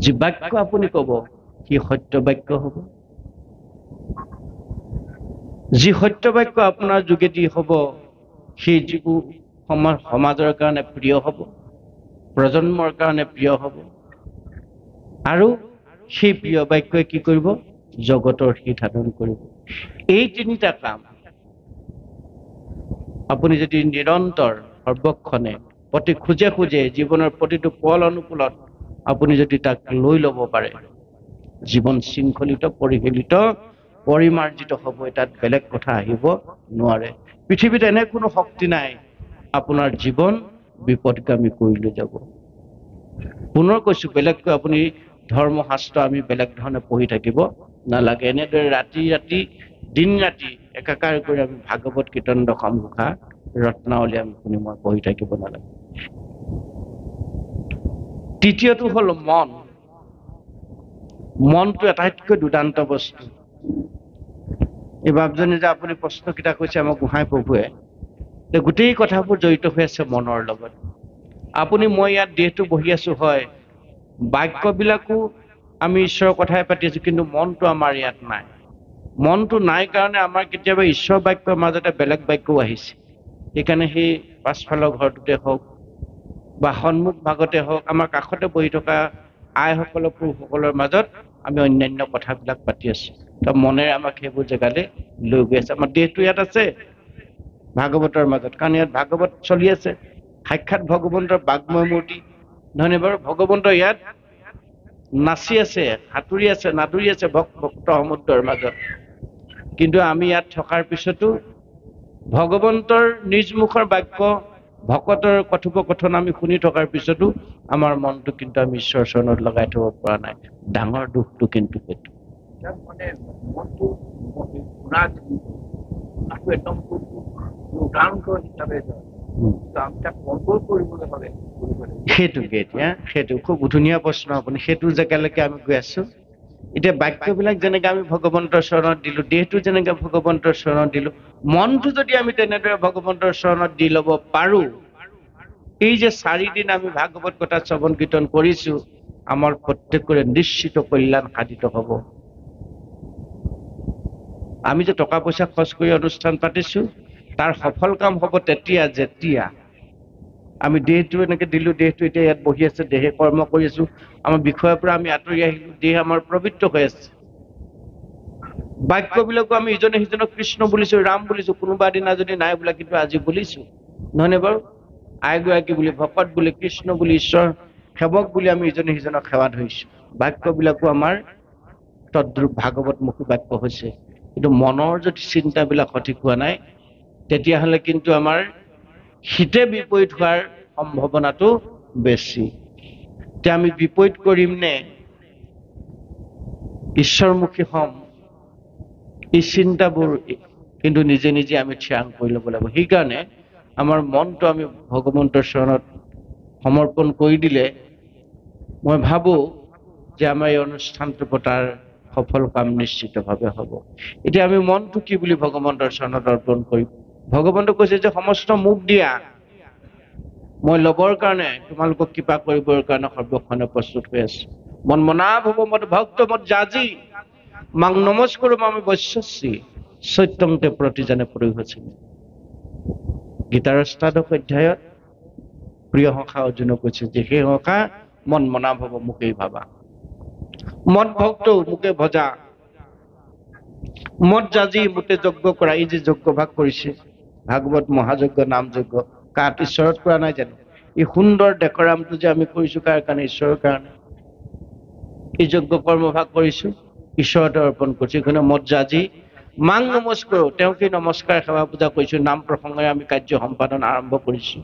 যি বাক্য আপুনি ক'ব সি সত্য বাক্য হ'ব। যি সত্য বাক্য আপোনাৰ যোগেদি হ'ব সেই যিবোৰ সমাজৰ কাৰণে প্ৰিয় হ'ব, প্ৰজন্মৰ কাৰণে প্ৰিয় হ'ব। আৰু সেই প্ৰিয় বাক্যই কি কৰিব? জগতৰ হিত সাধন কৰিব। এই তিনিটা কাম আপুনি যদি নিৰন্তৰ সৰ্বক্ষণে প্ৰতি খোজে খোজে জীৱনৰ প্ৰতিটো পল অনুকূলত আপুনি যদি তাক লৈ ল'ব পাৰে, জীৱন শৃংখলিত, পৰিশীলিত, পৰিমাৰ্জিত হ'ব। তাত বেলেগ কথা আহিব নোৱাৰে। পৃথিৱীত এনে কোনো শক্তি নাই আপোনাৰ জীৱন বিপদগামী কৰি লৈ যাব। পুনৰ কৈছো, বেলেগকৈ আপুনি ধৰ্মশাস্ত্ৰ আমি বেলেগ ধৰণে পঢ়ি থাকিব নালাগে। এনেদৰে ৰাতি ৰাতি দিন ৰাতি একাকাৰ কৰি আমি ভাগৱত কীৰ্তন দশম ঘোষা ৰত্নাৱলী আমি শুনি মই পঢ়ি থাকিব নালাগে। তৃতীয়টো হ'ল মন। মনটো আটাইতকৈ দুৰ্দান্ত বস্তু। এই বাপজনে যে আপুনি প্ৰশ্নকেইটা কৈছে আমাৰ গোহাঁই প্ৰভুৱে, গোটেই কথাবোৰ জড়িত হৈ আছে মনৰ লগত। আপুনি মই ইয়াত দেহটো বহি আছো, হয়, বাক্যবিলাকো আমি ঈশ্বৰৰ কথাই পাতি আছো, কিন্তু মনটো আমাৰ ইয়াত নাই। মনটো নাই কাৰণে আমাৰ কেতিয়াবা ঈশ্বৰ বাক্যৰ মাজতে বেলেগ বাক্যও আহিছে। সেইকাৰণে সেই পাছফালৰ ঘৰটোতে হওক বা সন্মুখ ভাগতে হওক, আমাৰ কাষতে বহি থকা আইসকলৰ পুৰুষসকলৰ মাজত আমি অন্যান্য কথাবিলাক পাতি আছো। তো মনেৰে আমাক সেইবোৰ জেগালৈ লৈ গৈ আছে। আমাৰ দেহটো ইয়াত আছে ভাগৱতৰ মাজত, কাৰণ ইয়াত ভাগৱত চলি আছে। সাক্ষাৎ ভগৱন্তৰ বাগ্ময় মূৰ্তি, নহয়নে বাৰু? ভগৱন্ত ইয়াত নাচি আছে, সাঁতুৰি আছে, নাদুৰি আছে ভক্ত সমুদ্ৰৰ মাজত। কিন্তু আমি ইয়াত থকাৰ পিছতো ভগৱন্তৰ নিজ মুখৰ বাক্য, ভকতৰ কথোপকথন আমি শুনি থকাৰ পিছতো আমাৰ মনটো কিন্তু আমি ঈশ্বৰৰ চৰণত লগাই থব পৰা নাই। ডাঙৰ দুখটো কিন্তু সেইটো। মানে মনটো একদম উদাহৰণ হিচাপে কণ্ট্ৰল কৰিবলৈ হ'লে সেইটোকে এতিয়া সেইটো খুব ধুনীয়া প্ৰশ্ন আপুনি, সেইটো জেগালৈকে আমি গৈ আছো। এতিয়া বাক্যবিলাক যেনেকে আমি ভগৱন্তৰ চৰণত দিলো, দেহটো যেনেকে ভগৱন্তৰ চৰণত দিলো, মনটো যদি আমি তেনেদৰে ভগৱন্তৰ চৰণত দি ল'ব পাৰো, এই যে 4 দিন আমি ভাগৱত কথা শ্ৰৱণ কীৰ্তন কৰিছো, আমাৰ প্ৰত্যেকৰে নিশ্চিত কল্যাণ সাধিত হ'ব। আমি যে টকা পইচা খৰচ কৰি অনুষ্ঠান পাতিছো, তাৰ সফল কাম হ'ব তেতিয়া যেতিয়া আমি দেহটো এনেকে দিলো, দেহটো এতিয়া ইয়াত বহি আছে, দেহে কৰ্ম কৰি আছো, আমাৰ বিষয়ৰ পৰা আমি আঁতৰি আহিলো, দেহ আমাৰ পবিত্ৰ হৈ আছে। বাক্যবিলাকো আমি ইজনে সিজনক কৃষ্ণ বুলিছো, ৰাম বুলিছো, কোনোবা দিনা যদি নাই বোলা কিন্তু আজি বুলিছো, নহয়নে বাৰু? আইগৰাকী বুলি, ভকত বুলি, কৃষ্ণ বুলি, ঈশ্বৰ সেৱক বুলি আমি ইজনে সিজনক সেৱা ধৰিছো। বাক্যবিলাকো আমাৰ তদ্ৰূপ ভাগৱতমুখী বাক্য হৈছে। কিন্তু মনৰ যদি চিন্তাবিলাক সঠিক হোৱা নাই, তেতিয়াহ'লে কিন্তু আমাৰ হিতে বিপৰীত হোৱাৰ সম্ভাৱনাটো বেছি। এতিয়া আমি বিপৰীত কৰিম নে ঈশ্বৰমুখী হ'ম, এই চিন্তাবোৰ কিন্তু নিজে নিজে আমি থিৰাং কৰি ল'ব লাগিব। সেইকাৰণে আমাৰ মনটো আমি ভগৱন্তৰ চৰণত সমৰ্পণ কৰি দিলে মই ভাবো যে আমাৰ এই অনুষ্ঠানটো পতাৰ সফল কাম নিশ্চিতভাৱে হ'ব। এতিয়া আমি মনটো কি বুলি ভগৱন্তৰ চৰণত অৰ্পণ কৰিম? ভগৱন্তই কৈছে যে সমস্ত মোক দিয়া, মই ল'বৰ কাৰণে, তোমালোকক কৃপা কৰিবৰ কাৰণে সৰ্বক্ষণে প্ৰস্তুত হৈ আছো। মন মনা ভৱ মত ভক্ত মত জাজি, মাং নমস্কুৰম আমি বৈশ্যসী সত্যং তে প্ৰতিজনে পৰিহসিম। গীতাৰ অষ্টাদশ অধ্যায়ত প্ৰিয় সখা অৰ্জুনক কৈছে যে হে সখা মন মনা ভৱ মোকেই ভাবা, মত ভক্ত মোকে ভজা, মত যাজি মোতে যজ্ঞ কৰা। এই যে যজ্ঞ ভাগ কৰিছে ভাগৱত মহাযজ্ঞ নাম যজ্ঞ কাত ঈশ্বৰত কৰা নাই জানো? এই সুন্দৰ ডেকৰামটো যে আমি কৰিছো কাৰ কাৰণে? ঈশ্বৰৰ কাৰণে। এই যজ্ঞ কৰ্ম ভাগ কৰিছো ঈশ্বৰতে অৰ্পণ কৰিছো। এইখনে মত যাজি মাং নমস্কাৰ, তেওঁকে নমস্কাৰ সেৱা পূজা কৰিছো। নাম প্ৰসংগৰে আমি কাৰ্য সম্পাদন আৰম্ভ কৰিছো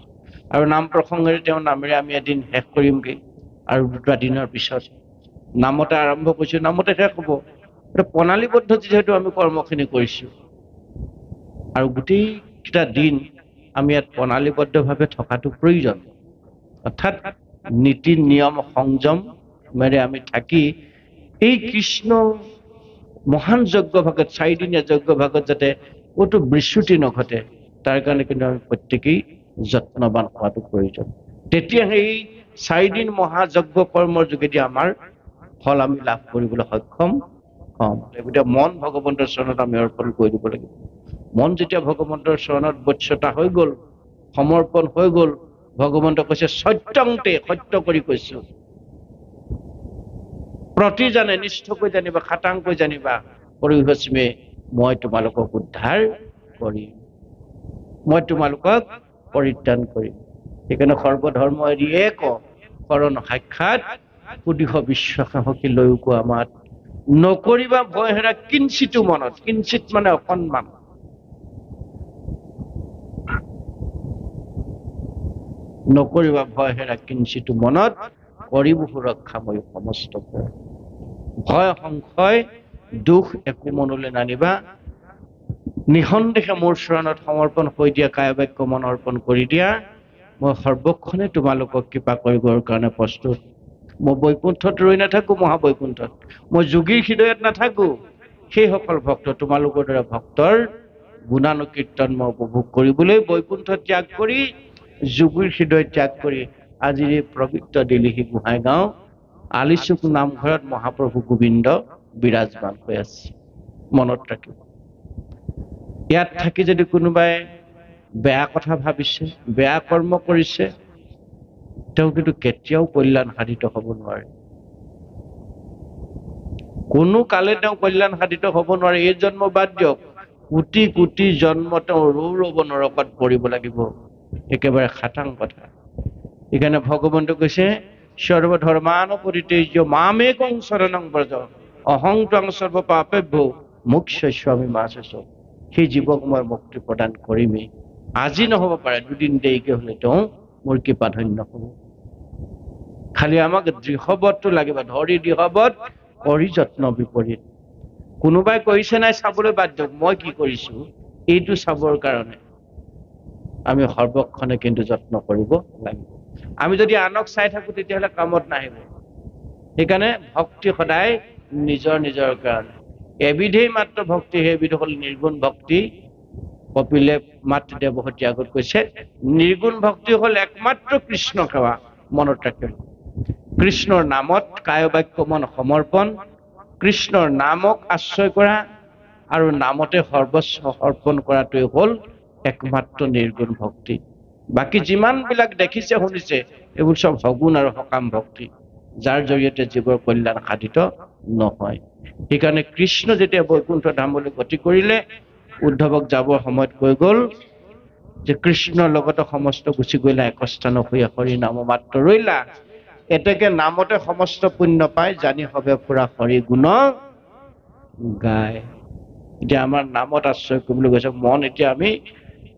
আৰু নাম প্ৰসংগৰে তেওঁৰ নামেৰে আমি এদিন শেষ কৰিমগৈ। আৰু 2টা দিনৰ পিছত নামতে আৰম্ভ কৰিছো, নামতে শেষ হ'ব। এটা প্ৰণালীবদ্ধ যিহেতু আমি কৰ্মখিনি কৰিছো আৰু গোটেইকেইটা দিন আমি ইয়াত প্ৰণালীবদ্ধভাৱে থকাটো প্ৰয়োজন। অৰ্থাৎ নীতি নিয়ম সংযম মেৰে আমি থাকি এই কৃষ্ণ মহান যজ্ঞ ভাগত 4 দিনীয়া যজ্ঞ ভাগত যাতে ক'তো বিচ্যুতি নঘটে তাৰ কাৰণে কিন্তু আমি প্ৰত্যেকেই যত্নবান হোৱাটো প্ৰয়োজন। তেতিয়া সেই 4 দিন মহাযজ্ঞ কৰ্মৰ যোগেদি আমাৰ ফল আমি লাভ কৰিবলৈ সক্ষম হ'ম। গতিকে মন ভগৱন্তৰ চৰণত আমি অৰ্পণ কৰি দিব লাগিব। মন যেতিয়া ভগৱন্তৰ চৰণত বচ্ছতা হৈ গ'ল, সমৰ্পণ হৈ গ'ল, ভগৱন্ত কৈছে সত্যংতে, সত্য কৰি কৈছো, প্ৰতিজানে নিষ্ঠকৈ জানিবা, খাটাংকৈ জানিবা, পৰিহস্মে মই তোমালোকক উদ্ধাৰ কৰিম, মই তোমালোকক পৰিত্ৰাণ কৰিম। সেইকাৰণে সৰ্বধৰ্ম এৰি এক শৰণ সাক্ষাৎ সুদিশ বিশ্বাসী লৈও কোৱা মাত, নকৰিবা ভয় হেৰা কিঞ্চিতো মনত। কিঞ্চিত মানে অকণমান। নকৰিবা ভয় হেৰা কিঞ্চিতো মনত, কৰিব সুৰক্ষা মই সমস্ত ভয়। ভয় সংশয় দুখ একো মনলৈ নানিবা, নিসন্দেহে মোৰ চৰণত সমৰ্পণ হৈ দিয়া, কায় বাক্য মন অৰ্পণ কৰি দিয়া। মই সৰ্বক্ষণে তোমালোকক কৃপা কৰিবৰ কাৰণে প্ৰস্তুত। মই বৈকুণ্ঠত ৰৈ নাথাকো, মহাবৈকুণ্ঠত মই যোগীৰ হৃদয়ত নাথাকো। সেইসকল ভক্ত তোমালোকৰ দৰে ভক্তৰ গুণানুকীৰ্তন মই উপভোগ কৰিবলৈ বৈকুণ্ঠ ত্যাগ কৰি, যোগীৰ হৃদয় ত্যাগ কৰি আজিৰ এই পবিত্ৰ দিলিহী গোহাঁইগাঁও আলিচুক নামঘৰত মহাপ্ৰভু গোবিন্দ বিৰাজমান হৈ আছে। মনত ৰাখিব। ইয়াত থাকি যদি কোনোবাই বেয়া কথা ভাবিছে, বেয়া কৰ্ম কৰিছে, তেওঁ কিন্তু কেতিয়াও কল্যাণ সাধিত হ'ব নোৱাৰে। কোনো কালে তেওঁ কল্যাণ সাধিত হ'ব নোৱাৰে। এই জন্ম বাদ দিয়ক, কোটি কোটি জন্ম তেওঁ ৰৌৰৱ নৰকত পৰিব লাগিব। একেবাৰে খাটাং কথা। সেইকাৰণে ভগৱন্তই কৈছে সৰ্বধৰ্মান পৰিত্যজ্য মামেকং শৰণং ব্ৰজ অহং ত্বং সৰ্ব পাপেভ্যো মোক্ষয়িষ্যামি মা শুচঃ। সেই জীৱক মই মুক্তি প্ৰদান কৰিমেই। আজি নহ'ব পাৰে, 2 দিন দেৰিকে হ'লে তেওঁ মোৰ কৃপাধন্য হ'ব। খালি আমাক দৃঢ়বদ্ধটো লাগিব, ধৰি দৃঢ়বদ্ধ কৰি যত্ন বিপৰীত। কোনোবাই কৰিছে নাই চাবলৈ বাদ দিয়ক, মই কি কৰিছো এইটো চাবৰ কাৰণে আমি সৰ্বক্ষণে কিন্তু যত্ন কৰিব লাগিব। আমি যদি আনক চাই থাকো তেতিয়াহ'লে কামত নাহিব। সেইকাৰণে ভক্তি সদায় নিজৰ নিজৰ কাৰণে। এবিধেই মাত্ৰ ভক্তি, সেইবিধ হ'ল নিৰ্গুণ ভক্তি। কপিলে মাতৃদেৱহতী আগত কৈছে নিৰ্গুণ ভক্তি হ'ল একমাত্ৰ কৃষ্ণ সেৱা। মনত ৰাখিব। কৃষ্ণৰ নামত কায় বাক্য মন সমৰ্পণ, কৃষ্ণৰ নামক আশ্ৰয় কৰা আৰু নামতে সৰ্বস্ব অৰ্পণ কৰাটোৱে হ'ল একমাত্ৰ নিৰ্গুণ ভক্তি। বাকী যিমানবিলাক দেখিছে শুনিছে এইবোৰ চব সগুণ আৰু সকাম ভক্তি, যাৰ জৰিয়তে জীৱৰ কল্যাণ সাধিত নহয়। সেইকাৰণে কৃষ্ণ যেতিয়া বৈকুণ্ঠ ধামলৈ গতি কৰিলে, উদ্ধৱক যাবৰ সময়ত কৈ গ'ল যে কৃষ্ণৰ লগতে সমস্ত গুচি গ'লা, একস্থান হৈ হৰি নাম মাত্ৰ ৰৈলা। এতেকে নামতে সমস্ত পুণ্য পায়, জানি হবে ফুৰা হৰি গুণ গায়। এতিয়া আমাৰ নামত আশ্ৰয় কৰিবলৈ গৈছে মন, এতিয়া আমি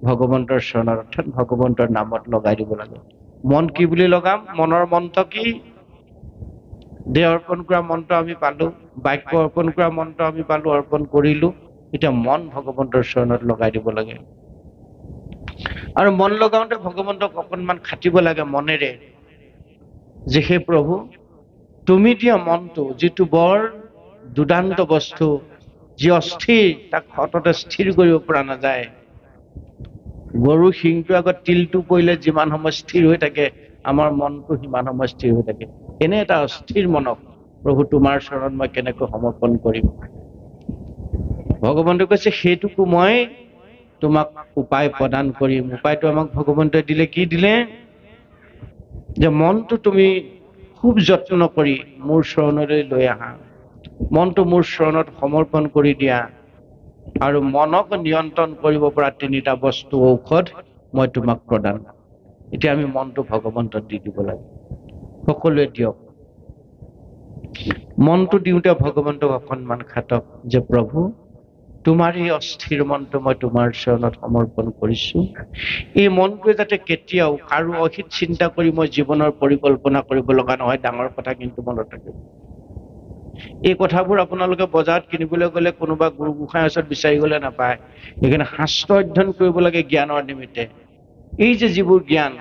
ভগৱন্তৰ চৰণত অৰ্থাৎ ভগৱন্তৰ নামত লগাই দিব লাগে। মন কি বুলি লগাম? মনৰ মন্ত্ৰ কি? দেহ অৰ্পণ কৰা মন্ত্ৰ আমি পালো, বাক্য অৰ্পণ কৰা মন্ত্ৰ আমি পালো, অৰ্পণ কৰিলো। এতিয়া মন ভগৱন্তৰ চৰণত লগাই দিব লাগে। আৰু মন লগাওঁতে ভগৱন্তক অকণমান খাটিব লাগে মনেৰে, যে হে প্ৰভু তুমি দিয়া মনটো যিটো বৰ দুৰ্দান্ত বস্তু, যি অস্থিৰ, তাক সততে স্থিৰ কৰিব পৰা নাযায়। গৰু শিংটোৰ আগত তিলটো পৰিলে যিমান সময় স্থিৰ হৈ থাকে, আমাৰ মনটো সিমান সময় স্থিৰ হৈ থাকে। এনে এটা অস্থিৰ মনক প্ৰভু তোমাৰ চৰণত মই কেনেকৈ সমৰ্পণ কৰিম? ভগৱন্তই কৈছে সেইটোকো মই তোমাক উপায় প্ৰদান কৰিম। উপায়টো আমাক ভগৱন্তই দিলে, কি দিলে? যে মনটো তুমি খুব যত্ন কৰি মোৰ চৰণলৈ লৈ আহা, মনটো মোৰ চৰণত সমৰ্পণ কৰি দিয়া, আৰু মনক নিয়ন্ত্ৰণ কৰিব পৰা 3টা বস্তু ঔষধ মই তোমাক প্ৰদান। এতিয়া আমি মনটো ভগৱন্তক দি দিব লাগে। সকলোৱে দিয়ক। মনটো দিওঁতে ভগৱন্তক অকণমান খাটক যে প্ৰভু তোমাৰ এই অস্থিৰ মনটো মই তোমাৰ চৰণত সমৰ্পণ কৰিছো। এই মনটোৱে যাতে কেতিয়াও কাৰো অহিত চিন্তা কৰি মই জীৱনৰ পৰিকল্পনা কৰিব লগা নহয়। ডাঙৰ কথা কিন্তু মনত ৰাখিব। এই কথাবোৰ আপোনালোকে বজাৰত কিনিবলৈ গ'লে কোনোবা গুৰু গোসাঁইৰ ওচৰত বিচাৰি গ'লে নাপায়। সেইকাৰণে শাস্ত্ৰ অধ্যয়ন কৰিব লাগে জ্ঞানৰ নিমিত্তে। এই যে যিবোৰ জ্ঞান,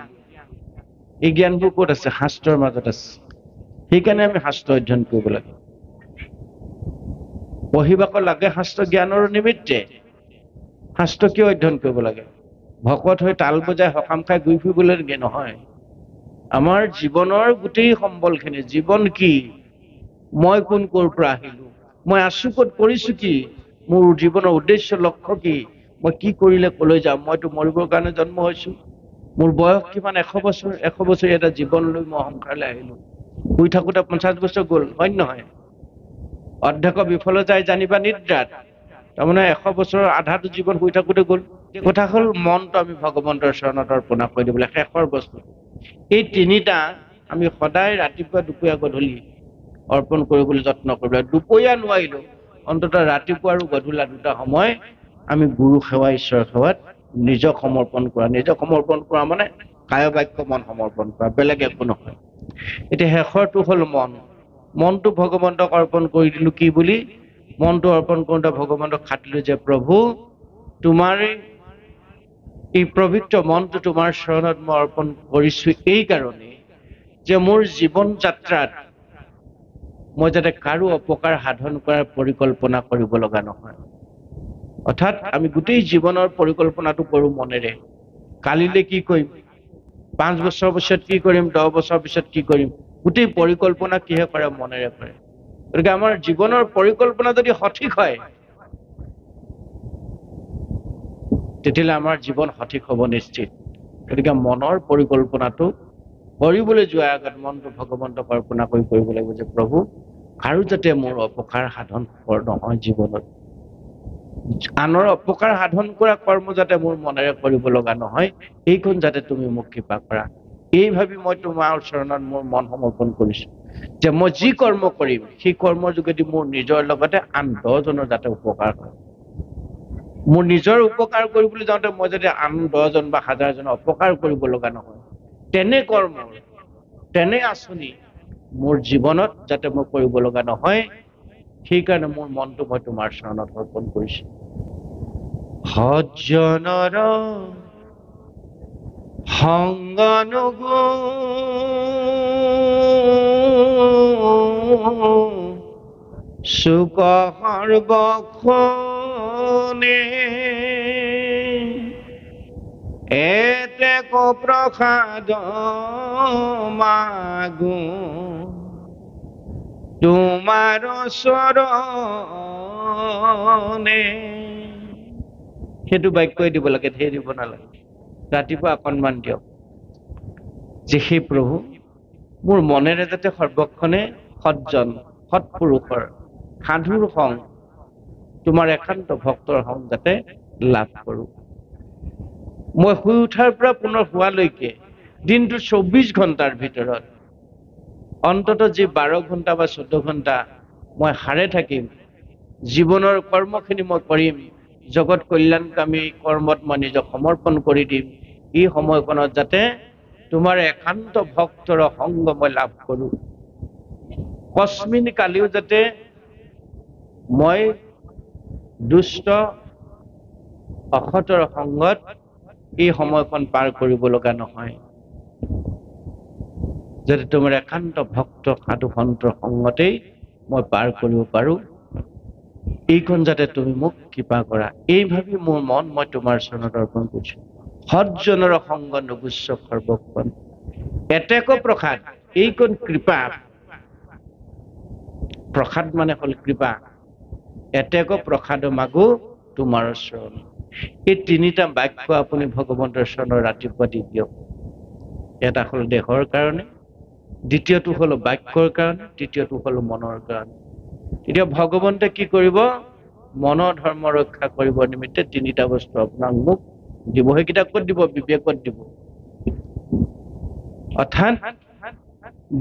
এই জ্ঞানবোৰ ক'ত আছে? শাস্ত্ৰৰ মাজত আছে। সেইকাৰণে আমি শাস্ত্ৰ অধ্যয়ন কৰিব লাগে। পঢ়িবাক লাগে শাস্ত্ৰ জ্ঞানৰ নিমিত্তে। শাস্ত্ৰ কিয় অধ্যয়ন কৰিব লাগে? ভকত হৈ তাল বজাই সকাম খাই ঘূৰি ফুৰিবলৈ নহয়। আমাৰ জীৱনৰ গোটেই সম্বলখিনি, জীৱন কি, মই কোন ক'ৰ পৰা আহিলো, মই আছো ক'ত, কৰিছো কি, মোৰ জীৱনৰ উদ্দেশ্য লক্ষ্য কি, মই কি কৰিলে কলৈ যাম, মইতো মৰিবৰ কাৰণে জন্ম হৈছো। মোৰ বয়স কিমান? 100 বছৰ। 100 বছৰ এটা জীৱন লৈ মই সংসাৰলৈ আহিলো। শুই থাকোতে 50 বছৰ গ'ল, হয় নহয়? অধ্যক্ষ বিফল যায় জানিবা নিদ্ৰাত। তাৰমানে 100 বছৰৰ আধাটো জীৱন শুই থাকোতে গ'ল। এই কথা হ'ল মনটো আমি ভগৱন্তৰ চৰণত অৰ্পণা কৰি দিব লাগে। শেষৰ বস্তু এই 3টা আমি সদায় ৰাতিপুৱা, দুপৰীয়া, গধূলি অৰ্পণ কৰিবলৈ যত্ন কৰিব লাগে। দুপৰীয়া নোৱাৰিলো অন্ততঃ ৰাতিপুৱা আৰু গধূলা 2টা সময় আমি গুৰু সেৱা, ঈশ্বৰ সেৱাত নিজক সমৰ্পণ কৰা। নিজক সমৰ্পণ কৰা মানে কায় বাক্য মন সমৰ্পণ কৰা, বেলেগ একো নহয়। এতিয়া শেষৰটো হ'ল মন। মনটো ভগৱন্তক অৰ্পণ কৰি দিলো। কি বুলি? মনটো অৰ্পণ কৰোঁতে ভগৱন্তক খাটিলো যে প্ৰভু তোমাৰ এই পবিত্ৰ মনটো তোমাৰ চৰণত মই অৰ্পণ কৰিছো এই কাৰণে যে মোৰ জীৱন যাত্ৰাত মই যাতে কাৰো অপকাৰ সাধন কৰাৰ পৰিকল্পনা কৰিব লগা নহয়। অৰ্থাৎ আমি গোটেই জীৱনৰ পৰিকল্পনাটো কৰো মনেৰে। কালিলৈ কি কৰিম, 5 বছৰ পিছত কি কৰিম, 10 বছৰ পিছত কি কৰিম, গোটেই পৰিকল্পনা কিহে কৰে? মনেৰে কৰে। গতিকে আমাৰ জীৱনৰ পৰিকল্পনা যদি সঠিক হয় তেতিয়াহ'লে আমাৰ জীৱন সঠিক হ'ব নিশ্চিত। গতিকে মনৰ পৰিকল্পনাটো কৰিবলৈ যোৱাৰ আগত মনটো ভগৱন্তক অৰ্পণা কৰি কৰিব লাগিব যে প্ৰভু আৰু যাতে মোৰ অপকাৰ সাধন নহয়, জীৱনত আনৰ অপকাৰ সাধন কৰা কৰ্ম যাতে মোৰ মনেৰে কৰিব লগা নহয়, এইখন যাতে তুমি মোক কৃপা কৰা। এই ভাবি মই তোমাৰ চৰণত মোৰ মন সমৰ্পণ কৰিছো যে মই যি কৰ্ম কৰিম সেই কৰ্মৰ যোগেদি মোৰ নিজৰ লগতে আন 10 জনৰ যাতে উপকাৰ হয়। মোৰ নিজৰ উপকাৰ কৰিবলৈ যাওঁতে মই যদি আন 10 জন বা 1000 জনৰ অপকাৰ কৰিব লগা নহয়, তেনে কৰ্ম, তেনে আঁচনি মোৰ জীৱনত যাতে মই কৰিব লগা নহয়, সেইকাৰণে মোৰ মনটো মই তোমাৰ চৰণত অৰ্পণ কৰিছো। সজ্জনৰ সংগ নুগো সুখ সৰ্বক্ষণে এতেক প্ৰসাদ মাগো তোমাৰ চৰণে। সেইটো বাক্যই দিব লাগে, ধেৰ দিব নালাগে। ৰাতিপুৱা অকণমান দিয়ক যে সেই প্ৰভু মোৰ মনেৰে যাতে সৰ্বক্ষণে সজ্জন, সৎপুৰুষৰ, সাধুৰ সং, তোমাৰ একান্ত ভক্তৰ সং যাতে লাভ কৰো। মই শুই উঠাৰ পৰা পুনৰ শুৱালৈকে দিনটো 24 ঘণ্টাৰ ভিতৰত অন্ততঃ যি 12 ঘণ্টা বা 14 ঘণ্টা মই সাৰে থাকিম, জীৱনৰ কৰ্মখিনি মই কৰিম, জগত কল্যাণকামী কৰ্মত মই নিজক সমৰ্পণ কৰি দিম। এই সময়কণত যাতে তোমাৰ একান্ত ভক্তৰ সংগ মই লাভ কৰো। কস্মিন কালিও যাতে মই দুষ্ট অসতৰ সংগত এই সময়খন পাৰ কৰিব লগা নহয়, যাতে তোমাৰ একান্ত ভক্ত সাধু সন্তৰ সংগতেই মই পাৰ কৰিব পাৰো। এইখন যাতে তুমি মোক কৃপা কৰা। এই ভাবি মোৰ মন মই তোমাৰ চৰণত অৰ্পণ কৰিছো। সজ্জনৰ সংগ নুগুচ্ছ সৰ্বক্ষণ এতেক প্ৰসাদ, এইখন কৃপা। প্ৰসাদ মানে হ'ল কৃপা। এতেক প্ৰসাদ মাগো তোমাৰ চৰণ। এই তিনিটা বাক্য আপুনি ভগৱন্তৰ চৰণৰ ৰাতিপুৱা দি দিয়ক। এটা হ'ল দেহৰ কাৰণে, দ্বিতীয়টো হ'ল বাক্যৰ কাৰণে, তৃতীয়টো হ'ল মনৰ কাৰণে। তেতিয়া ভগৱন্তে কি কৰিব? মনৰ ধৰ্ম ৰক্ষা কৰিব নিমিত্তে তিনিটা বস্তু আপোনাক মোক দিব। সেইকেইটা ক'ত দিব? বিবেকত দিব। অৰ্থাৎ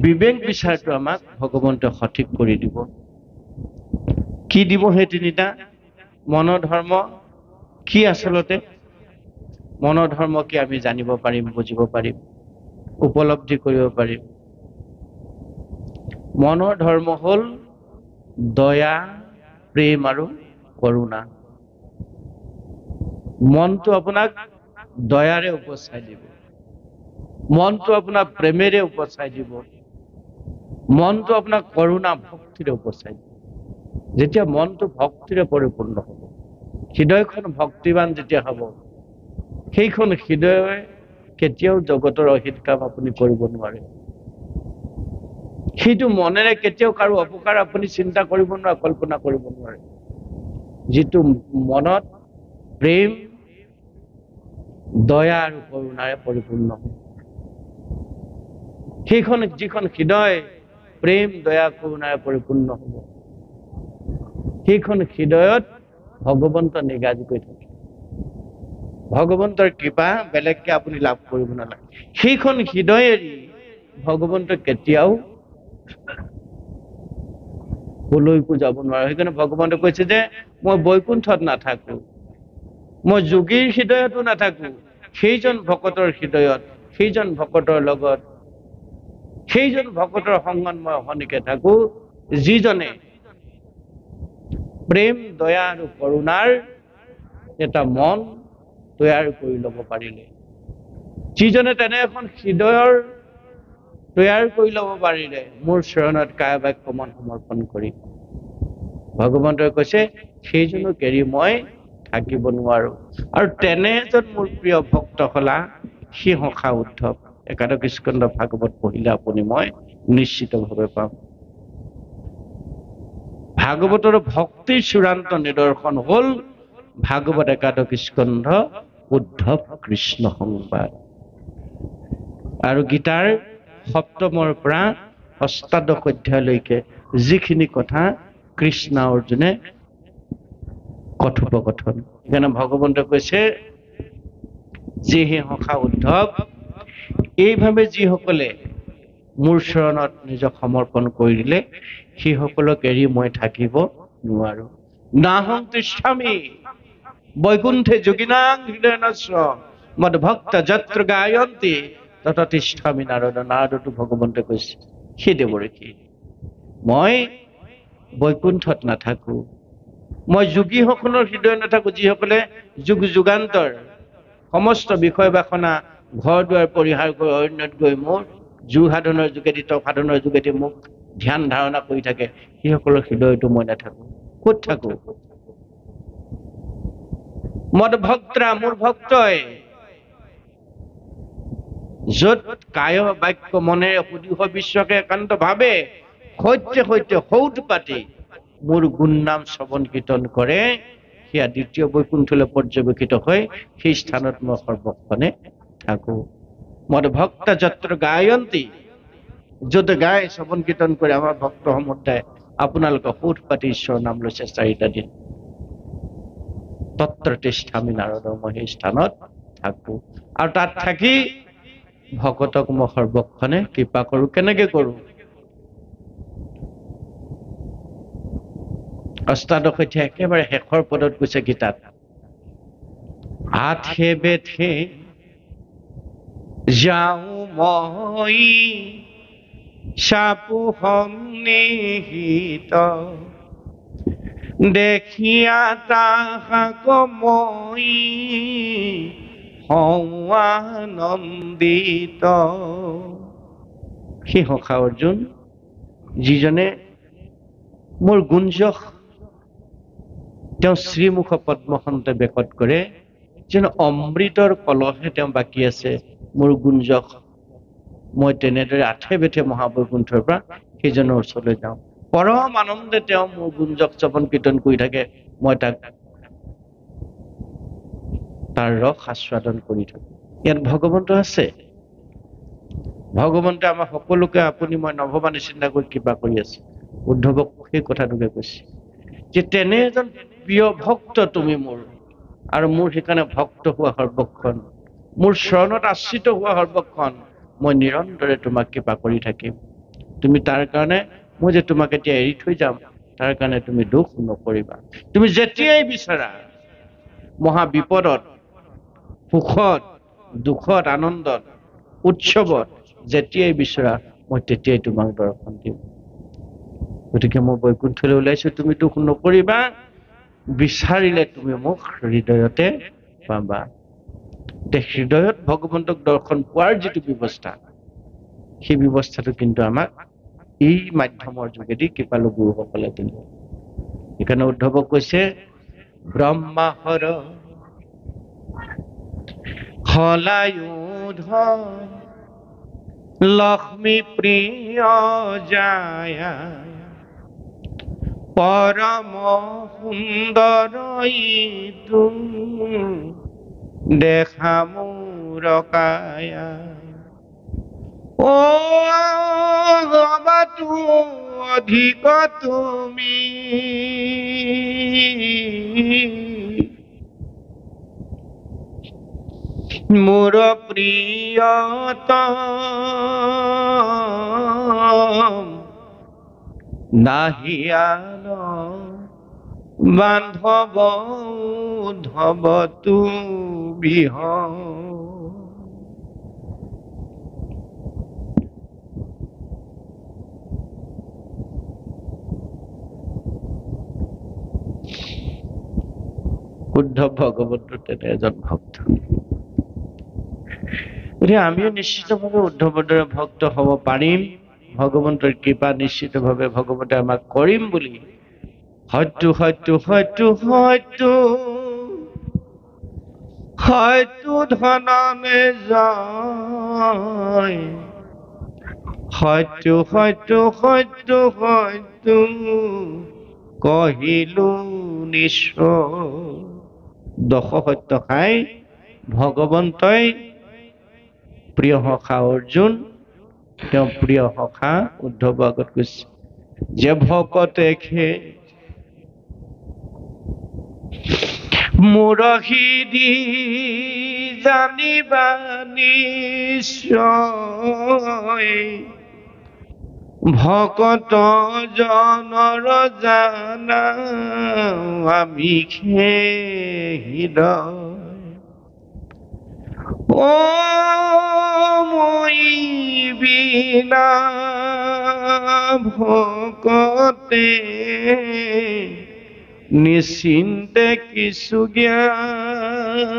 বিবেক বিচাৰটো আমাক ভগৱন্তে সঠিক কৰি দিব। কি দিব সেই তিনিটা? মনৰ ধৰ্ম কি? আচলতে মনৰ ধৰ্ম কি আমি জানিব পাৰিম, বুজিব পাৰিম, উপলব্ধি কৰিব পাৰিম। মনৰ ধৰ্ম হ'ল দয়া, প্ৰেম আৰু কৰুণা। মনটো আপোনাক দয়াৰে উপচাই দিব, মনটো আপোনাক প্ৰেমেৰে উপচাই দিব, মনটো আপোনাক কৰুণা ভক্তিৰে উপচাই দিব। যেতিয়া মনটো ভক্তিৰে পৰিপূৰ্ণ হ'ব, হৃদয়খন ভক্তিবান যেতিয়া হ'ব, সেইখন হৃদয়ে কেতিয়াও জগতৰ অহিত কাম আপুনি কৰিব নোৱাৰে। সেইটো মনেৰে কেতিয়াও কাৰো অপকাৰ আপুনি চিন্তা কৰিব নোৱাৰে, কল্পনা কৰিব নোৱাৰে। যিটো মনত প্ৰেম, দয়া আৰু কৰুণাৰে পৰিপূৰ্ণ হ'ব, সেইখন যিখন হৃদয় প্ৰেম, দয়া, কৰুণাৰে পৰিপূৰ্ণ হ'ব, সেইখন হৃদয়ত ভগৱন্ত নিগাজি কৰি থাকে। ভগৱন্তৰ কৃপা বেলেগকে আপুনি লাভ কৰিব নালাগে। সেইখন হৃদয় এৰি ভগৱন্ত কেতিয়াও কলৈকো যাব নোৱাৰে। সেইকাৰণে ভগৱন্তে কৈছে যে মই বৈকুণ্ঠত নাথাকো, মই যোগীৰ হৃদয়তো নাথাকো, সেইজন ভকতৰ হৃদয়ত, সেইজন ভকতৰ লগত, সেইজন ভকতৰ সংগত মই অহনিকে থাকো, যিজনে প্ৰেম, দয়া আৰু কৰুণাৰ এটা মন তৈয়াৰ কৰি ল'ব পাৰিলে, যিজনে তেনে এখন হৃদয়ৰ তৈয়াৰ কৰি ল'ব পাৰিলে, মোৰ চৰণত কায় বাক্য মন সমৰ্পণ কৰি, ভগৱন্তই কৈছে সেইজনক এৰি মই থাকিব নোৱাৰো। আৰু তেনে এজন মোৰ প্ৰিয় ভক্ত হলা সিংহখা উদ্ধৱ। একাদশ স্কন্ধ ভাগৱত পঢ়িলে আপুনি মই নিশ্চিতভাৱে পাম। ভাগৱতৰ ভক্তিৰ চূড়ান্ত নিদৰ্শন হ'ল ভাগৱত একাদশ স্কন্ধ উদ্ধৱ কৃষ্ণ সংবাদ। আৰু গীতাৰ সপ্তমৰ পৰা অষ্টাদশ অধ্যায়লৈকে যিখিনি কথা কৃষ্ণ অৰ্জুনে কথোপকথন। সেইকাৰণে ভগৱন্তে কৈছে যে হে সখা উদ্ধৱ, এইভাৱে যিসকলে মোৰ চৰণত নিজক সমৰ্পণ কৰি দিলে, সেইসকলক এৰি মই থাকিব নোৱাৰো। নাহং তিষ্ঠামি বৈকুণ্ঠে যোগিনাং হৃদয়নস্য মদ ভক্ত যত্ৰ গায়ন্তি তত তিষ্ঠামি নাৰদ। নাৰদতো ভগৱন্তে কৈছে সেই দেৱৰীকে, মই বৈকুণ্ঠত নাথাকো, মই যোগীসকলৰ হৃদয় নাথাকো, যিসকলে যুগ যুগান্তৰ সমস্ত বিষয় বাসনা ঘৰ দুৱাৰ পৰিহাৰ কৰি অৰণ্যত গৈ মোৰ যোগ সাধনৰ যোগেদি, তপ সাধনৰ যোগেদি মোক ধ্যান ধাৰণা কৰি থাকে, সেইসকলৰ হৃদয়তো মই নাথাকো। ক'ত থাকো? মদ ভক্তৰা, মোৰ ভক্তই য'ত কায় বাক্য মনেৰে সুদীহ বিশ্বকে একান্ত ভাৱে সত্যে সত্যে সৌত পাতি মোৰ গুণ নাম শ্ৰৱণ কীৰ্তন কৰে, সেয়া দ্বিতীয় বৈকুণ্ঠলৈ পৰ্যবেক্ষিত হয়, সেই স্থানত মই সৰ্বক্ষণে থাকো। মদ ভক্ত যত্ৰ গায়ন্তী, য'ত গাই শ্ৰৱণ কীৰ্তন কৰে আমাৰ ভক্ত সমুদায়, আপোনালোকে সৌত পাতি ঈশ্বৰৰ নাম লৈছে 4টা দিন, তত্ৰ তিষ্ঠামি নাৰদ, মই সেই স্থানত থাকো। আৰু তাত থাকি ভকতক মই সৰ্বক্ষণে কৃপা কৰো। কেনেকে কৰো? অষ্টাদশ অধ্যায় একেবাৰে শেষৰ পদত কৈছে গীতাত, আঠে বেঠে যাওঁ মই চাপো সন্নিহিত, দেখিয়া তাহাক মই হওঁ আনন্দিত। সেই সখা অৰ্জুন, যিজনে মোৰ গুঞ্জক তেওঁ শ্ৰীমুখ পদ্মখনতে বেকত কৰে, যেন অমৃতৰ কলহে তেওঁ বাকী আছে মোৰ গুঞ্জক, মই তেনেদৰে আঠে বেঠে মহাবৈকুণ্ঠৰ পৰা সেইজনৰ ওচৰলৈ যাওঁ। পৰম আনন্দে তেওঁ মোৰ গুঞ্জক শ্ৰৱণ কীৰ্তন কৰি থাকে, মই তাক তাৰ ৰস আস্বাদন কৰি থাকো। ইয়াত ভগৱন্ত আছে। ভগৱন্তে আমাৰ সকলোকে আপুনি মই নভবা নিচিন্তাকৈ কৃপা কৰি আছে। উদ্ধৱক সেই কথাটোকে কৈছে যে তেনে এজন প্ৰিয় ভক্ত তুমি মোৰ, আৰু মোৰ সেইকাৰণে ভক্ত হোৱা সৰ্বক্ষণ, মোৰ চৰণত আশ্ৰিত হোৱা সৰ্বক্ষণ মই নিৰন্তৰে তোমাক কৃপা কৰি থাকিম। তুমি তাৰ কাৰণে মই যে তোমাক এতিয়া এৰি থৈ যাম, তাৰ কাৰণে তুমি দুখ নকৰিবা। তুমি যেতিয়াই বিচাৰা, মহা বিপদত, সুখত, দুখত, আনন্দত, উৎসৱত যেতিয়াই বিচৰা মই তেতিয়াই তোমাক দৰ্শন দিম। গতিকে মই বৈকুণ্ঠলৈ ওলাইছো, তুমি দুখ নকৰিবা, বিচাৰিলে তুমি মোক হৃদয়তে পাবা। হৃদয়ত ভগৱন্তক দৰ্শন পোৱাৰ যিটো ব্যৱস্থা, সেই ব্যৱস্থাটো কিন্তু আমাক এই মাধ্যমৰ যোগেদি কৃপালু গুৰুসকলে দিলে। সেইকাৰণে উদ্ধৱক কৈছে ব্ৰহ্মাহৰ হলায়ুধ লক্ষ্মী প্ৰিয় যায় পৰম সুন্দৰ ইটো দেখা মোৰ কায়া। ও বাবাতো অধিক তুমি মোৰ প্ৰিয়তম, নাহিয়াল বান্ধৱ উদ্ধৱ তুমিহ। উদ্ধৱ ভগৱন্তৰ তেনে এজন ভক্ত। গতিকে আমিও নিশ্চিতভাৱে উদ্ধৱৰ দৰে ভক্ত হব পাৰিম। ভগৱন্তৰ কৃপা নিশ্চিতভাৱে ভগৱন্তে আমাক কৰিম বুলি হয়তো হয়তো হয়তো হয়তো হয়তো ধননে যায়, হয়তো হয়তো হয়তো হয়তো কহিলো নিশ্চয়। দশ সত্য খাই ভগৱন্তই প্ৰিয় সখা অৰ্জুন, তেওঁ প্ৰিয় সখা উদ্ধৱ আগত কৈছে যে ভকতে খে মুৰহীদি জানিবা নিশ্চয়, ভকত জনৰ জানা আমি হৃদয়। ও মই বিনা ভকতে নিশ্চিন্তে কিছু জ্ঞান,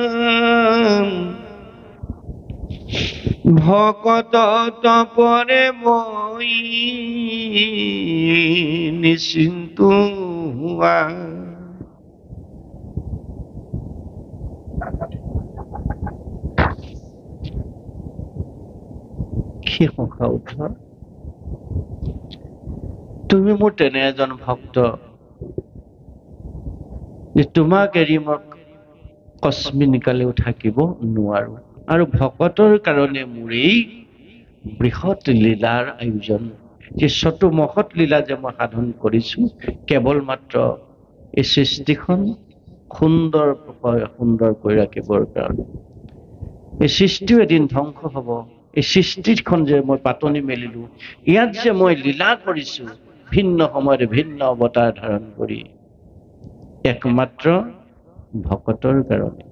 ভকত তপৰে মই নিশ্চিন্তু হোৱা। কি সখা উদ্ধৱ, তুমি মোৰ তেনে এজন ভক্ত যে তোমাক এৰি মই কস্মিন কালেও থাকিব নোৱাৰো, আৰু ভকতৰ কাৰণে মোৰ এই বৃহৎ লীলাৰ আয়োজন, যে চতু মহৎ লীলা যে মই সাধন কৰিছো কেৱল মাত্ৰ এই সৃষ্টিখন সুন্দৰ কৰি ৰাখিবৰ কাৰণে। এই সৃষ্টিও এদিন ধ্বংস হব। এই সৃষ্টিখন যে মই পাতনি মেলিলো, ইয়াত যে মই লীলা কৰিছো ভিন্ন সময়ত ভিন্ন অৱতাৰ ধাৰণ কৰি, একমাত্ৰ ভকতৰ কাৰণে।